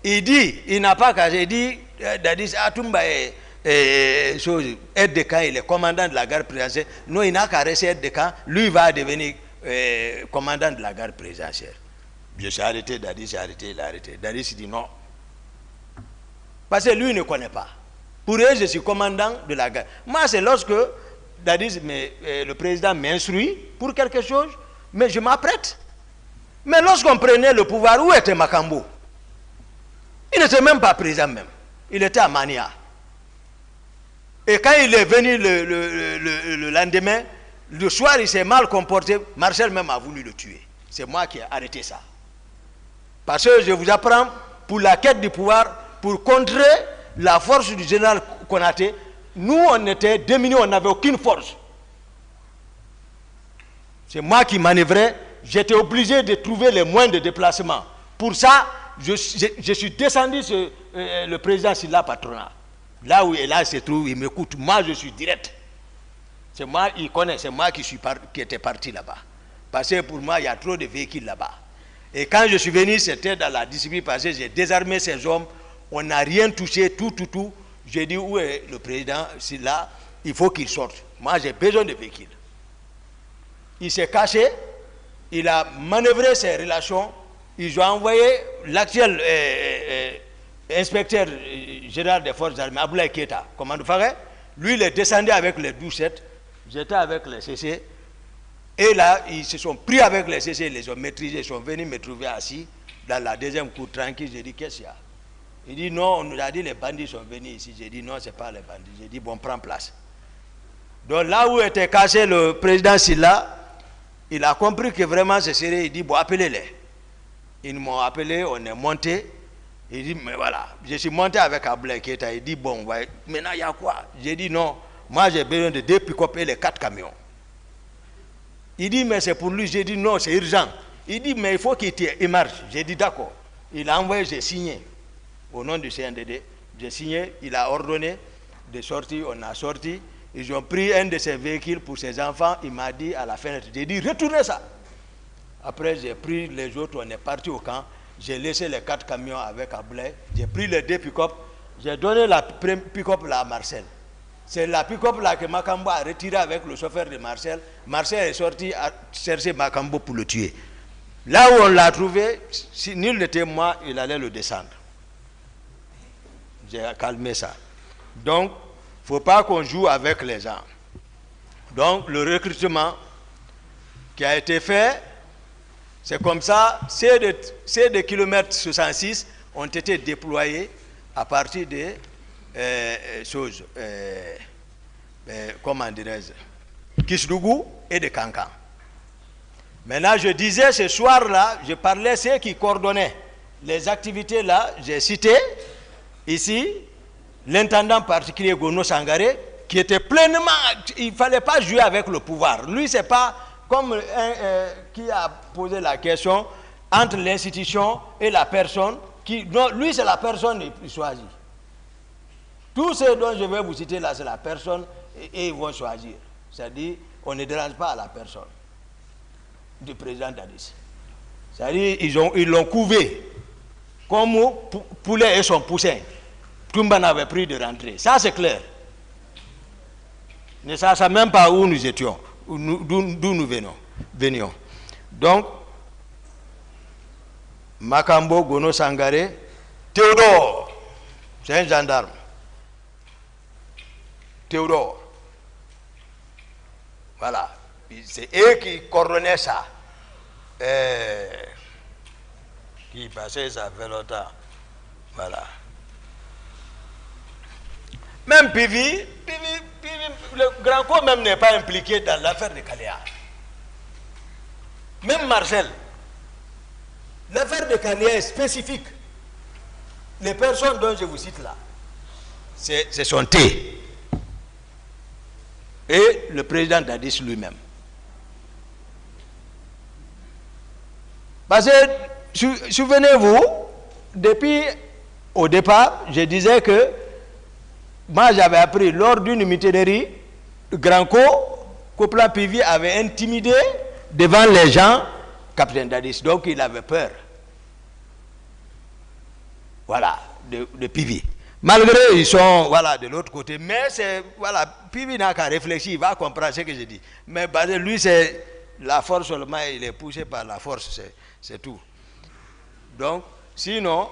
il dit, il n'a pas qu'à, j'ai dit, Dadis, Toumba est aide de camp, il est commandant de la garde présidentielle. Non, il n'a qu'à rester aide de camp, lui va devenir commandant de la garde présidentielle. Je suis arrêté, Dadis est arrêté, il est arrêté. Dadis dit non. Parce que lui ne connaît pas. Pour eux, je suis commandant de la garde. Moi, c'est lorsque Dadis, le président m'instruit pour quelque chose, mais je m'apprête. Mais lorsqu'on prenait le pouvoir, où était Makambo? Il n'était même pas président même. Il était à Mania. Et quand il est venu le lendemain, le soir, il s'est mal comporté. Marcel même a voulu le tuer. C'est moi qui ai arrêté ça. Parce que je vous apprends, pour la quête du pouvoir, pour contrer la force du général Konaté, nous, on était démunis, on n'avait aucune force. C'est moi qui manœuvrais. J'étais obligé de trouver les moyens de déplacement. Pour ça, je suis descendu sur le président Silla Patronat. Là où il se trouve, il m'écoute. Moi, je suis direct. C'est moi, il connaît, c'est moi qui étais parti là-bas. Parce que pour moi, il y a trop de véhicules là-bas. Et quand je suis venu, c'était dans la discipline, parce que j'ai désarmé ces hommes. On n'a rien touché, tout. J'ai dit, où est le président? C'est là, il faut qu'il sorte. Moi, j'ai besoin de véhicules. Il s'est caché, il a manœuvré ses relations. Ils ont envoyé l'actuel inspecteur général des forces armées, Aboulaye Keita, commandant Faré. Lui, il est descendu avec les 12-7. J'étais avec les CC. Et là, ils se sont pris avec les CC, ils les ont maîtrisés. Ils sont venus me trouver assis dans la deuxième cour tranquille. J'ai dit, qu'est-ce qu'il y a? Il dit, non, on nous a dit les bandits sont venus ici. J'ai dit, non, ce n'est pas les bandits. J'ai dit, bon, prends place. Donc là où était caché le président Silla, il a compris que vraiment ce serait, il dit, bon, appelez-les. Ils m'ont appelé, on est monté. Il dit, mais voilà, je suis monté avec Aboulaye Keita. Il dit, bon, ouais, maintenant il y a quoi? J'ai dit, non, moi j'ai besoin de 2 pick-up et les 4 camions. Il dit, mais c'est pour lui. J'ai dit, non, c'est urgent. Il dit, mais il faut qu'il émarge. J'ai dit, d'accord. Il a envoyé, j'ai signé. Au nom du CNDD, j'ai signé, il a ordonné de sortir, on a sorti. Ils ont pris un de ses véhicules pour ses enfants. Il m'a dit à la fenêtre, j'ai dit, retournez ça. Après, j'ai pris les autres, on est parti au camp. J'ai laissé les 4 camions avec Aboulaye. J'ai pris les 2 pick-up. J'ai donné la pick-up là à Marcel. C'est la pick-up là que Makambo a retiré avec le chauffeur de Marcel. Marcel est sorti à chercher Makambo pour le tuer. Là où on l'a trouvé, si nul n'était moi, il allait le descendre. J'ai calmé ça. Donc, il ne faut pas qu'on joue avec les gens. Donc, le recrutement qui a été fait, c'est comme ça, ces de kilomètres 66 ont été déployés à partir des choses, comment dirais-je, Kisdougou et de Kankan. Maintenant, je disais ce soir-là, je parlais ceux qui coordonnaient les activités là, j'ai cité ici l'intendant particulier Gono Sangaré, qui était pleinement, il ne fallait pas jouer avec le pouvoir. Lui, c'est pas comme qui a posé la question entre l'institution et la personne. Non, lui, c'est la personne qui choisit. Tout ce dont je vais vous citer là, c'est la personne et ils vont choisir. C'est-à-dire, on ne dérange pas à la personne du président Dadis. C'est-à-dire ils l'ont couvé comme poulet et son poussin. Toumba n'avait pris de rentrer. Ça, c'est clair. Ne sachant même pas où nous étions, d'où nous venions. Donc, Makambo, Gono Sangare, Théodore, c'est un gendarme. Théodore. Voilà. C'est eux qui coordonnaient ça. Qui passait, ça fait longtemps. Voilà. Même Pivi, le grand corps même n'est pas impliqué dans l'affaire de Kaléa. Même Marcel. L'affaire de Kaléa est spécifique. Les personnes dont je vous cite là, c'est son thé. Et le président Dadis lui-même. Parce que, souvenez-vous, depuis au départ, je disais que moi j'avais appris lors d'une mutinerie, Granco, Copla Pivi avait intimidé devant les gens capitaine Dadis, donc il avait peur. Voilà, de Pivi. Malgré ils sont voilà, de l'autre côté, mais c'est voilà, Pivi n'a qu'à réfléchir, il va comprendre ce que je dis. Mais lui, c'est la force seulement, il est poussé par la force, c'est tout. Donc, sinon,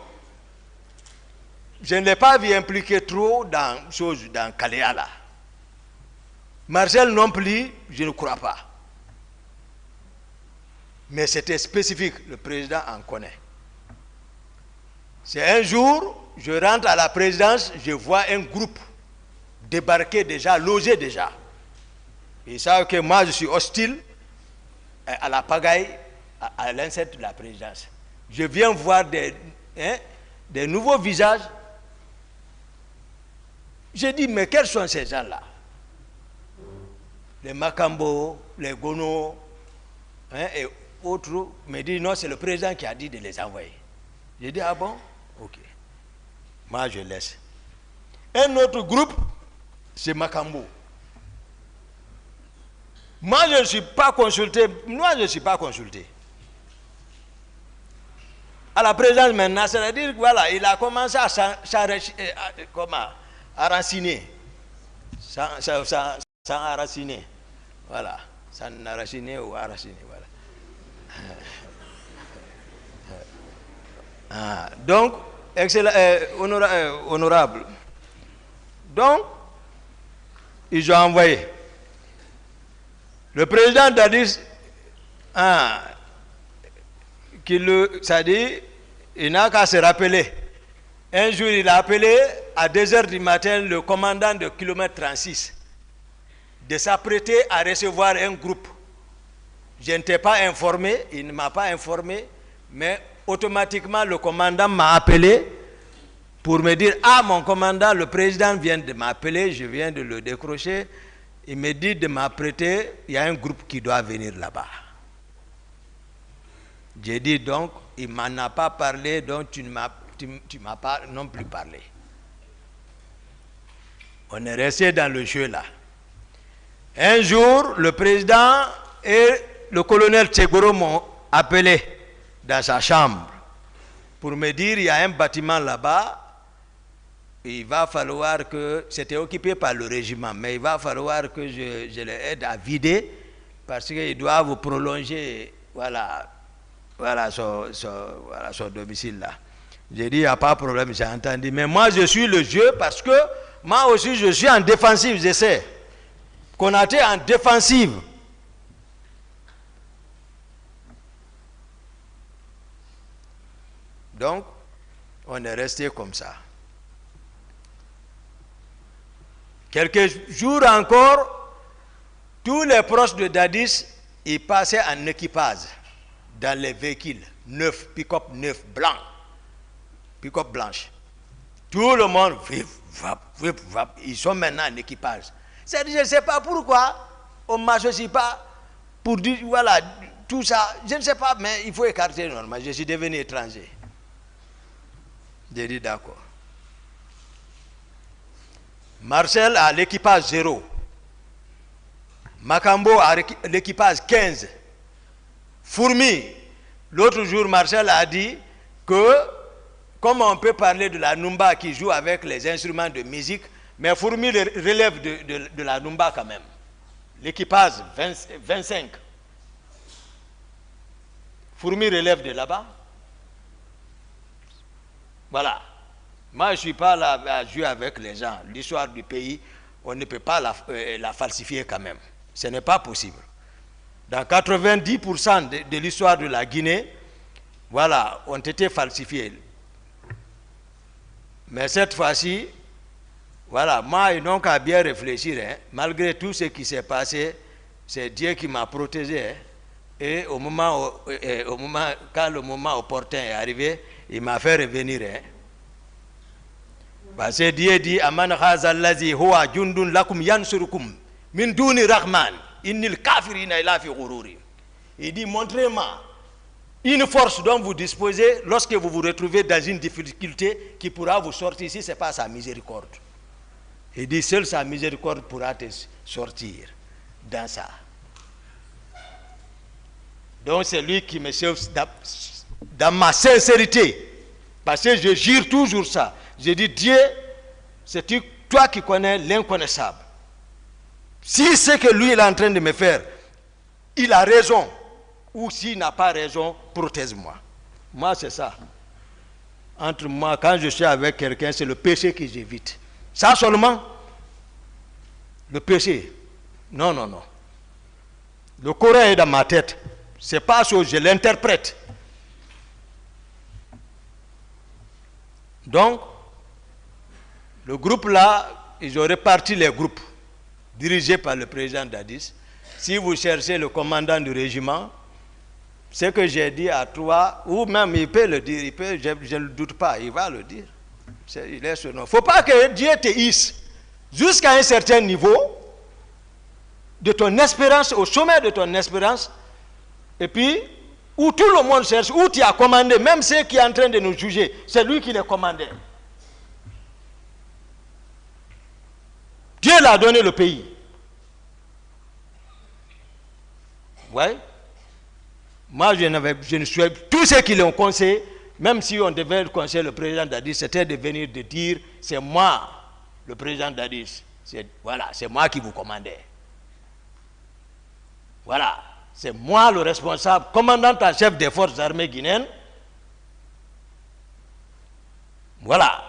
je ne l'ai pas vu impliquer trop dans Kaléa là. Marcel non plus, je ne crois pas. Mais c'était spécifique, le président en connaît. C'est un jour, je rentre à la présidence, je vois un groupe débarqué déjà, logé déjà. Ils savent que moi je suis hostile à la pagaille, à l'inceste de la présidence. Je viens voir des nouveaux visages. J'ai dit, mais quels sont ces gens-là? Les Makambo, les Gono, et autres, me disent, non, c'est le président qui a dit de les envoyer. J'ai dit, ah bon? Ok. Moi, je laisse. Un autre groupe, c'est Makambo. Moi, je ne suis pas consulté. Moi, je ne suis pas consulté. À la présidence maintenant, c'est-à-dire, voilà, il a commencé à enraciner. Sans enraciner. Voilà. Sans enraciner ou enraciner, voilà. Donc, excellent, honorable. Donc, ils ont envoyé. Le président Dadis, c'est-à-dire, il n'a qu'à se rappeler. Un jour, il a appelé à 2h du matin le commandant de kilomètre 36 de s'apprêter à recevoir un groupe. Je n'étais pas informé, il ne m'a pas informé, mais automatiquement le commandant m'a appelé pour me dire, ah mon commandant, le président vient de m'appeler, je viens de le décrocher, il me dit de m'apprêter, il y a un groupe qui doit venir là-bas. J'ai dit donc, il ne m'en a pas parlé, donc tu ne m'as pas non plus parlé. On est resté dans le jeu là. Un jour, le président et le colonel Tsegoro m'ont appelé dans sa chambre pour me dire il y a un bâtiment là-bas, il va falloir que, c'était occupé par le régiment, mais il va falloir que je les aide à vider parce qu'ils doivent prolonger voilà son domicile là. J'ai dit il n'y a pas de problème, j'ai entendu, mais moi je suis le jeu parce que moi aussi je suis en défensive, j'essaie. Konaté en défensive. Donc, on est resté comme ça. Quelques jours encore, tous les proches de Dadis, ils passaient en équipage dans les véhicules neufs, pick-up neufs, blancs, pick-up blanches. Tout le monde, vip, vap, ils sont maintenant en équipage. C'est-à-dire, je ne sais pas pourquoi on ne m'associe pas pour dire, voilà, tout ça. Je ne sais pas, mais il faut écarter normal. Je suis devenu étranger. J'ai dit d'accord. Marcel a l'équipage 0. Macambo a l'équipage 15. Fourmi, l'autre jour, Marshall a dit que, comme on peut parler de la Numba qui joue avec les instruments de musique, mais Fourmi relève de la Numba quand même. L'équipage 25. Fourmi relève de là-bas. Voilà. Moi, je ne suis pas là à jouer avec les gens. L'histoire du pays, on ne peut pas la falsifier quand même. Ce n'est pas possible. Dans 90% de l'histoire de la Guinée, voilà, ont été falsifiés. Mais cette fois-ci, voilà, moi, ils n'ont qu'à bien réfléchir. Hein. Malgré tout ce qui s'est passé, c'est Dieu qui m'a protégé. Hein. Et quand le moment opportun est arrivé, il m'a fait revenir. Hein. Parce que Dieu dit, Aman khazallazi huwa jundun lakum yansurukum min duni rahman innil kafirina ila fi ghururi. Il dit, montrez-moi une force dont vous disposez lorsque vous vous retrouvez dans une difficulté qui pourra vous sortir si ce n'est pas sa miséricorde. Il dit, seule sa miséricorde pourra te sortir dans ça. Donc c'est lui qui me sauve dans ma sincérité. Parce que je jure toujours ça. Je dis, Dieu, c'est toi qui connais l'inconnaissable. Si ce que lui il est en train de me faire, il a raison, ou s'il n'a pas raison, protège-moi. Moi, c'est ça. Entre moi, quand je suis avec quelqu'un, c'est le péché que j'évite. Ça seulement, le péché. Non, non, non. Le Coran est dans ma tête. C'est pas ça, je l'interprète. Donc, le groupe là, ils ont réparti les groupes dirigés par le président Dadis. Si vous cherchez le commandant du régiment, ce que j'ai dit à toi, ou même il peut le dire, il peut, je ne doute pas, il va le dire. Il est son nom. Il ne faut pas que Dieu te hisse jusqu'à un certain niveau de ton espérance, au sommet de ton espérance, et puis, où tout le monde cherche, où tu as commandé, même ceux qui sont en train de nous juger, c'est lui qui les commandait. Dieu l'a donné le pays. Ouais. Moi, je ne suis tous ceux qui l'ont conseillé, même si on devait conseiller le président Dadis, c'était de venir de dire, c'est moi, le président Dadis. Voilà, c'est moi qui vous commandais. Voilà. C'est moi le responsable, commandant en chef des forces armées guinéennes. Voilà.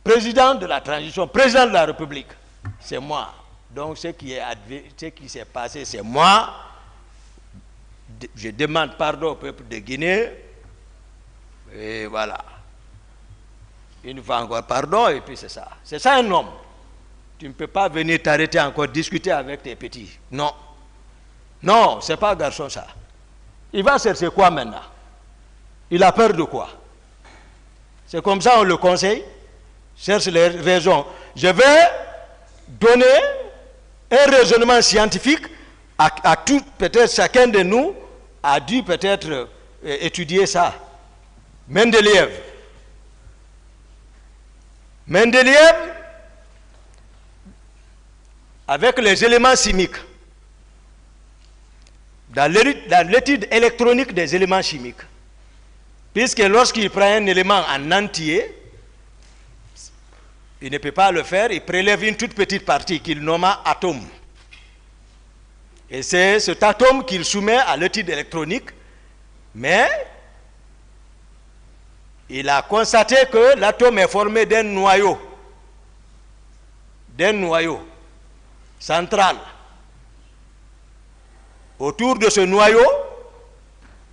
Président de la transition, président de la République, c'est moi. Donc ce qui s'est passé, c'est moi. Je demande pardon au peuple de Guinée. Et voilà. Une fois encore pardon, et puis c'est ça. C'est ça un homme. Tu ne peux pas venir t'arrêter encore, discuter avec tes petits. Non. Non, c'est pas garçon ça. Il va chercher quoi maintenant? Il a peur de quoi? C'est comme ça on le conseille. Cherche les raisons. Je vais donner un raisonnement scientifique à tout, peut-être chacun de nous a dû peut-être étudier ça. Mendeleïev. Mendeleïev, avec les éléments chimiques, dans l'étude électronique des éléments chimiques, puisque lorsqu'il prend un élément en entier, il ne peut pas le faire, il prélève une toute petite partie qu'il nomma atome. Et c'est cet atome qu'il soumet à l'étude électronique, mais il a constaté que l'atome est formé d'un noyau central. Autour de ce noyau,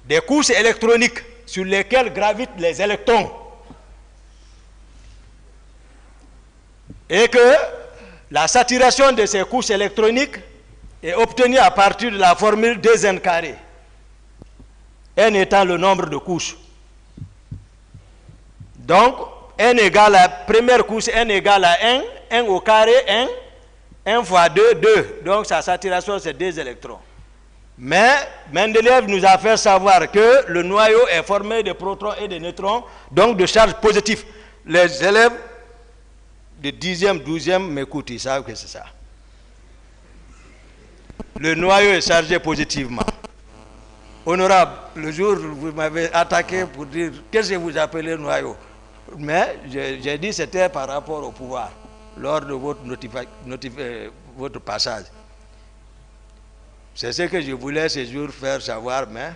des couches électroniques sur lesquelles gravitent les électrons. Et que la saturation de ces couches électroniques est obtenue à partir de la formule 2n carré, n étant le nombre de couches. Donc, n égale à la première couche, n égale à 1, 1 au carré, 1 fois 2, 2. Donc, sa saturation, c'est 2 électrons. Mais Mendeleïev nous a fait savoir que le noyau est formé de protons et de neutrons, donc de charges positives. Les élèves de 10e, 12e m'écoutent, ils savent que c'est ça. le noyau est chargé positivement. Honorable, le jour où vous m'avez attaqué pour dire qu'est-ce que vous appelez noyau, mais j'ai dit que c'était par rapport au pouvoir, lors de votre passage. C'est ce que je voulais ce jour faire savoir, mais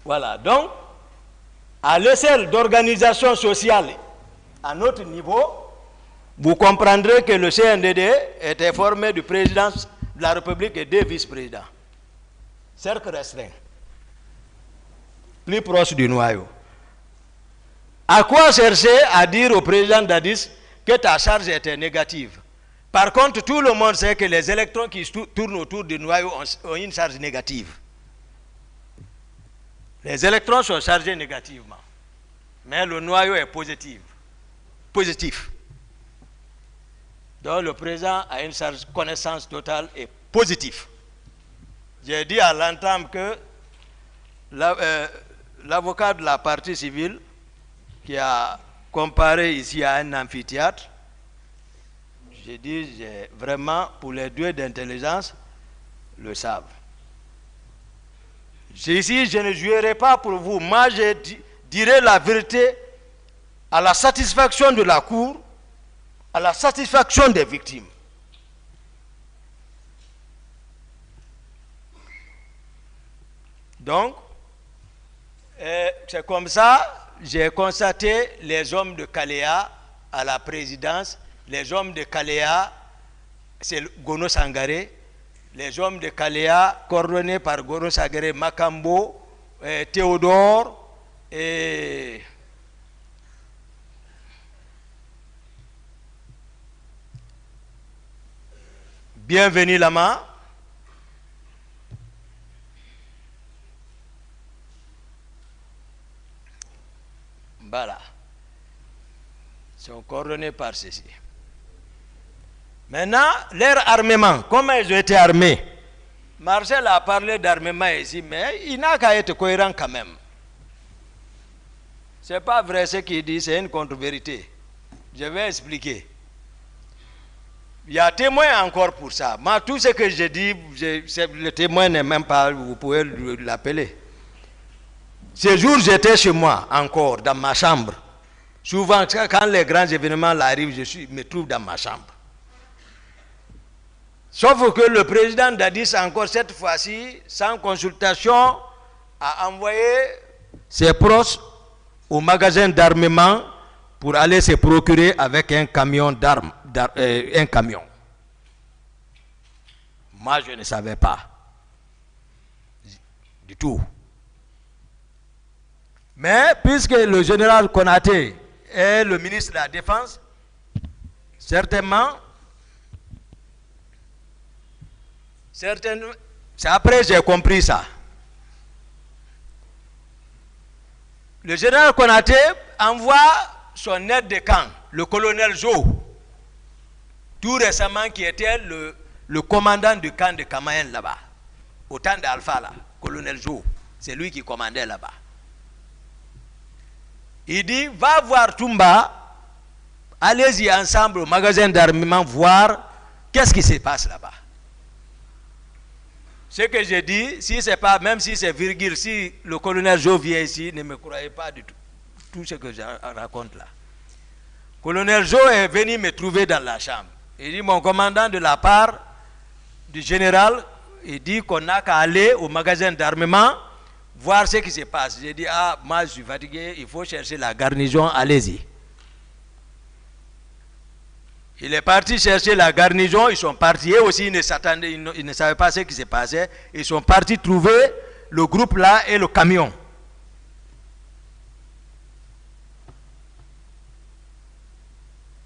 voilà. Donc, à l'échelle d'organisation sociale, à notre niveau, vous comprendrez que le CNDD était formé du président de la République et des vice-présidents. Cercle restreint, plus proche du noyau. À quoi chercher à dire au président Dadis que ta charge était négative? Par contre, tout le monde sait que les électrons qui tournent autour du noyau ont une charge négative. Les électrons sont chargés négativement, mais le noyau est positif. Donc le président a une charge connaissance totale et positive. J'ai dit à l'entame que l'avocat de la partie civile qui a comparé ici à un amphithéâtre, j'ai dit vraiment pour les deux d'intelligence le savent. Ici, je ne jouerai pas pour vous. Moi, je dirai la vérité à la satisfaction de la Cour, à la satisfaction des victimes. Donc, c'est comme ça, j'ai constaté les hommes de Kaléa à la présidence. Les hommes de Kaléa, c'est Gono Sangaré. Les hommes de Kaléa, coordonnés par Gono Sangaré, Makambo, Théodore et Bienvenue Lama. Voilà. Ils sont coordonnés par ceci. Maintenant, leur armement, comment ils ont été armés? Marcel a parlé d'armement ici, mais il n'a qu'à être cohérent quand même. Ce n'est pas vrai ce qu'il dit, c'est une contre-vérité. Je vais expliquer. Il y a témoin encore pour ça. Moi, tout ce que je dis, le témoin n'est même pas, vous pouvez l'appeler. Ce jour, j'étais chez moi encore, dans ma chambre. Souvent, quand les grands événements arrivent, je me trouve dans ma chambre. Sauf que le président Dadis, encore cette fois-ci, sans consultation, a envoyé ses proches au magasin d'armement pour aller se procurer avec un camion d'armes. Un camion. Moi, je ne savais pas. Du tout. Mais puisque le général Konaté est le ministre de la Défense, certainement, c'est après j'ai compris ça. Le général Konaté envoie son aide de camp, le colonel Jo, tout récemment qui était le commandant du camp de Kamayen là-bas, au temps d'Alpha là, colonel Jo, c'est lui qui commandait là-bas. Il dit, va voir Toumba, allez-y ensemble au magasin d'armement voir qu'est-ce qui se passe là-bas. Ce que j'ai dit, si c'est pas, même si c'est virgule, si le colonel Jo vient ici, ne me croyez pas du tout ce que je raconte là. Le colonel Jo est venu me trouver dans la chambre. Il dit, mon commandant de la part du général, il dit qu'on n'a qu'à aller au magasin d'armement, voir ce qui se passe. J'ai dit, ah, moi je suis fatigué, il faut chercher la garnison, allez-y. Il est parti chercher la garnison, ils sont partis, eux aussi ils ne savaient pas ce qui se passait, ils sont partis trouver le groupe là et le camion.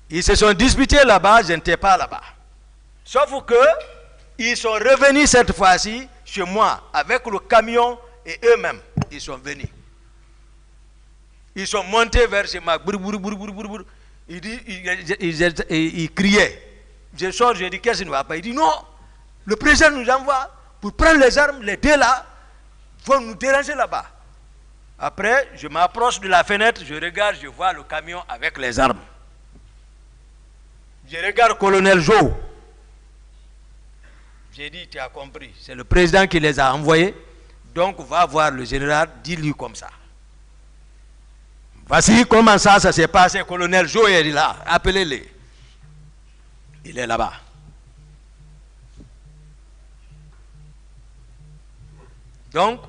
Ils se sont disputés là-bas, je n'étais pas là-bas. Sauf que ils sont revenus cette fois-ci chez moi avec le camion et eux-mêmes, ils sont venus. Ils sont montés vers chez moi. Ils criaient. Je sors, je dis qu'est-ce qui ne va pas? Il dit non, le président nous envoie pour prendre les armes, les deux là, vont nous déranger là-bas. Après, je m'approche de la fenêtre, je regarde, je vois le camion avec les armes. Je regarde le colonel Jo. J'ai dit, tu as compris. C'est le président qui les a envoyés. Donc, va voir le général, dis-lui comme ça. Voici comment ça s'est passé. Colonel Joe est là. Appelez-le. Il est là-bas. Donc,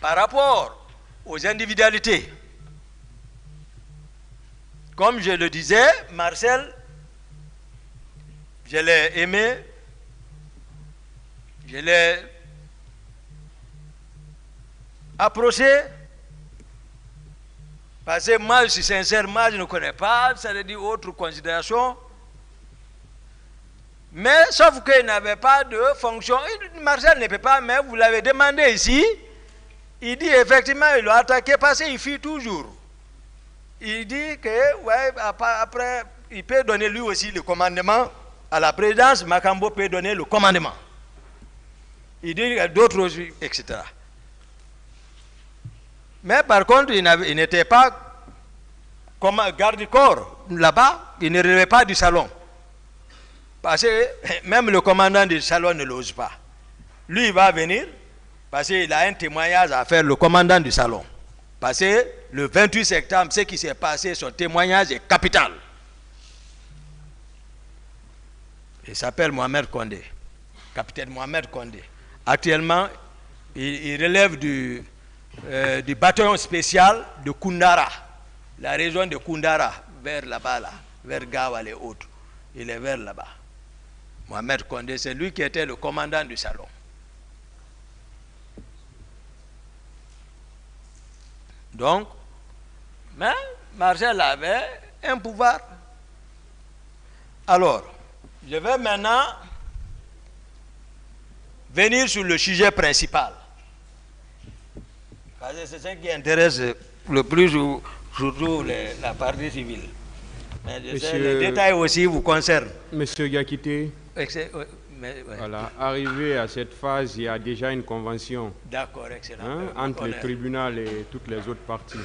par rapport aux individualités, comme je le disais, Marcel, je l'ai aimé, je l'ai approché, parce que moi, je suis sincère, moi, je ne connais pas, ça veut dire autre considération. Mais sauf qu'il n'avait pas de fonction. Marcel ne peut pas, mais vous l'avez demandé ici. Il dit effectivement, il l'a attaqué parce qu'il fuit toujours. Il dit que, ouais, après, il peut donner lui aussi le commandement à la présidence. Makambo peut donner le commandement. Il dit qu'il y a d'autres aussi, etc. Mais par contre, il n'était pas comme garde-corps là-bas, il ne relevait pas du salon. Parce que même le commandant du salon ne l'ose pas. Lui, il va venir parce qu'il a un témoignage à faire, le commandant du salon. Parce que le 28 septembre, ce qui s'est passé, son témoignage est capital. Il s'appelle Mohamed Condé, capitaine Mohamed Condé. Actuellement, il relève du bataillon spécial de Koundara, la région de Koundara, vers là-bas, là, vers Gawa et autres. Il est vers là-bas. Mohamed Condé, c'est lui qui était le commandant du salon. Donc, mais Marcel avait un pouvoir. Alors, je vais maintenant venir sur le sujet principal. Parce que c'est ce qui intéresse le plus, surtout la partie civile. Mais je sais, les détails aussi vous concernent. Monsieur Gakité, ouais. voilà, arrivé à cette phase, il y a déjà une convention D'accord, excellent. entre le tribunal et toutes les autres parties.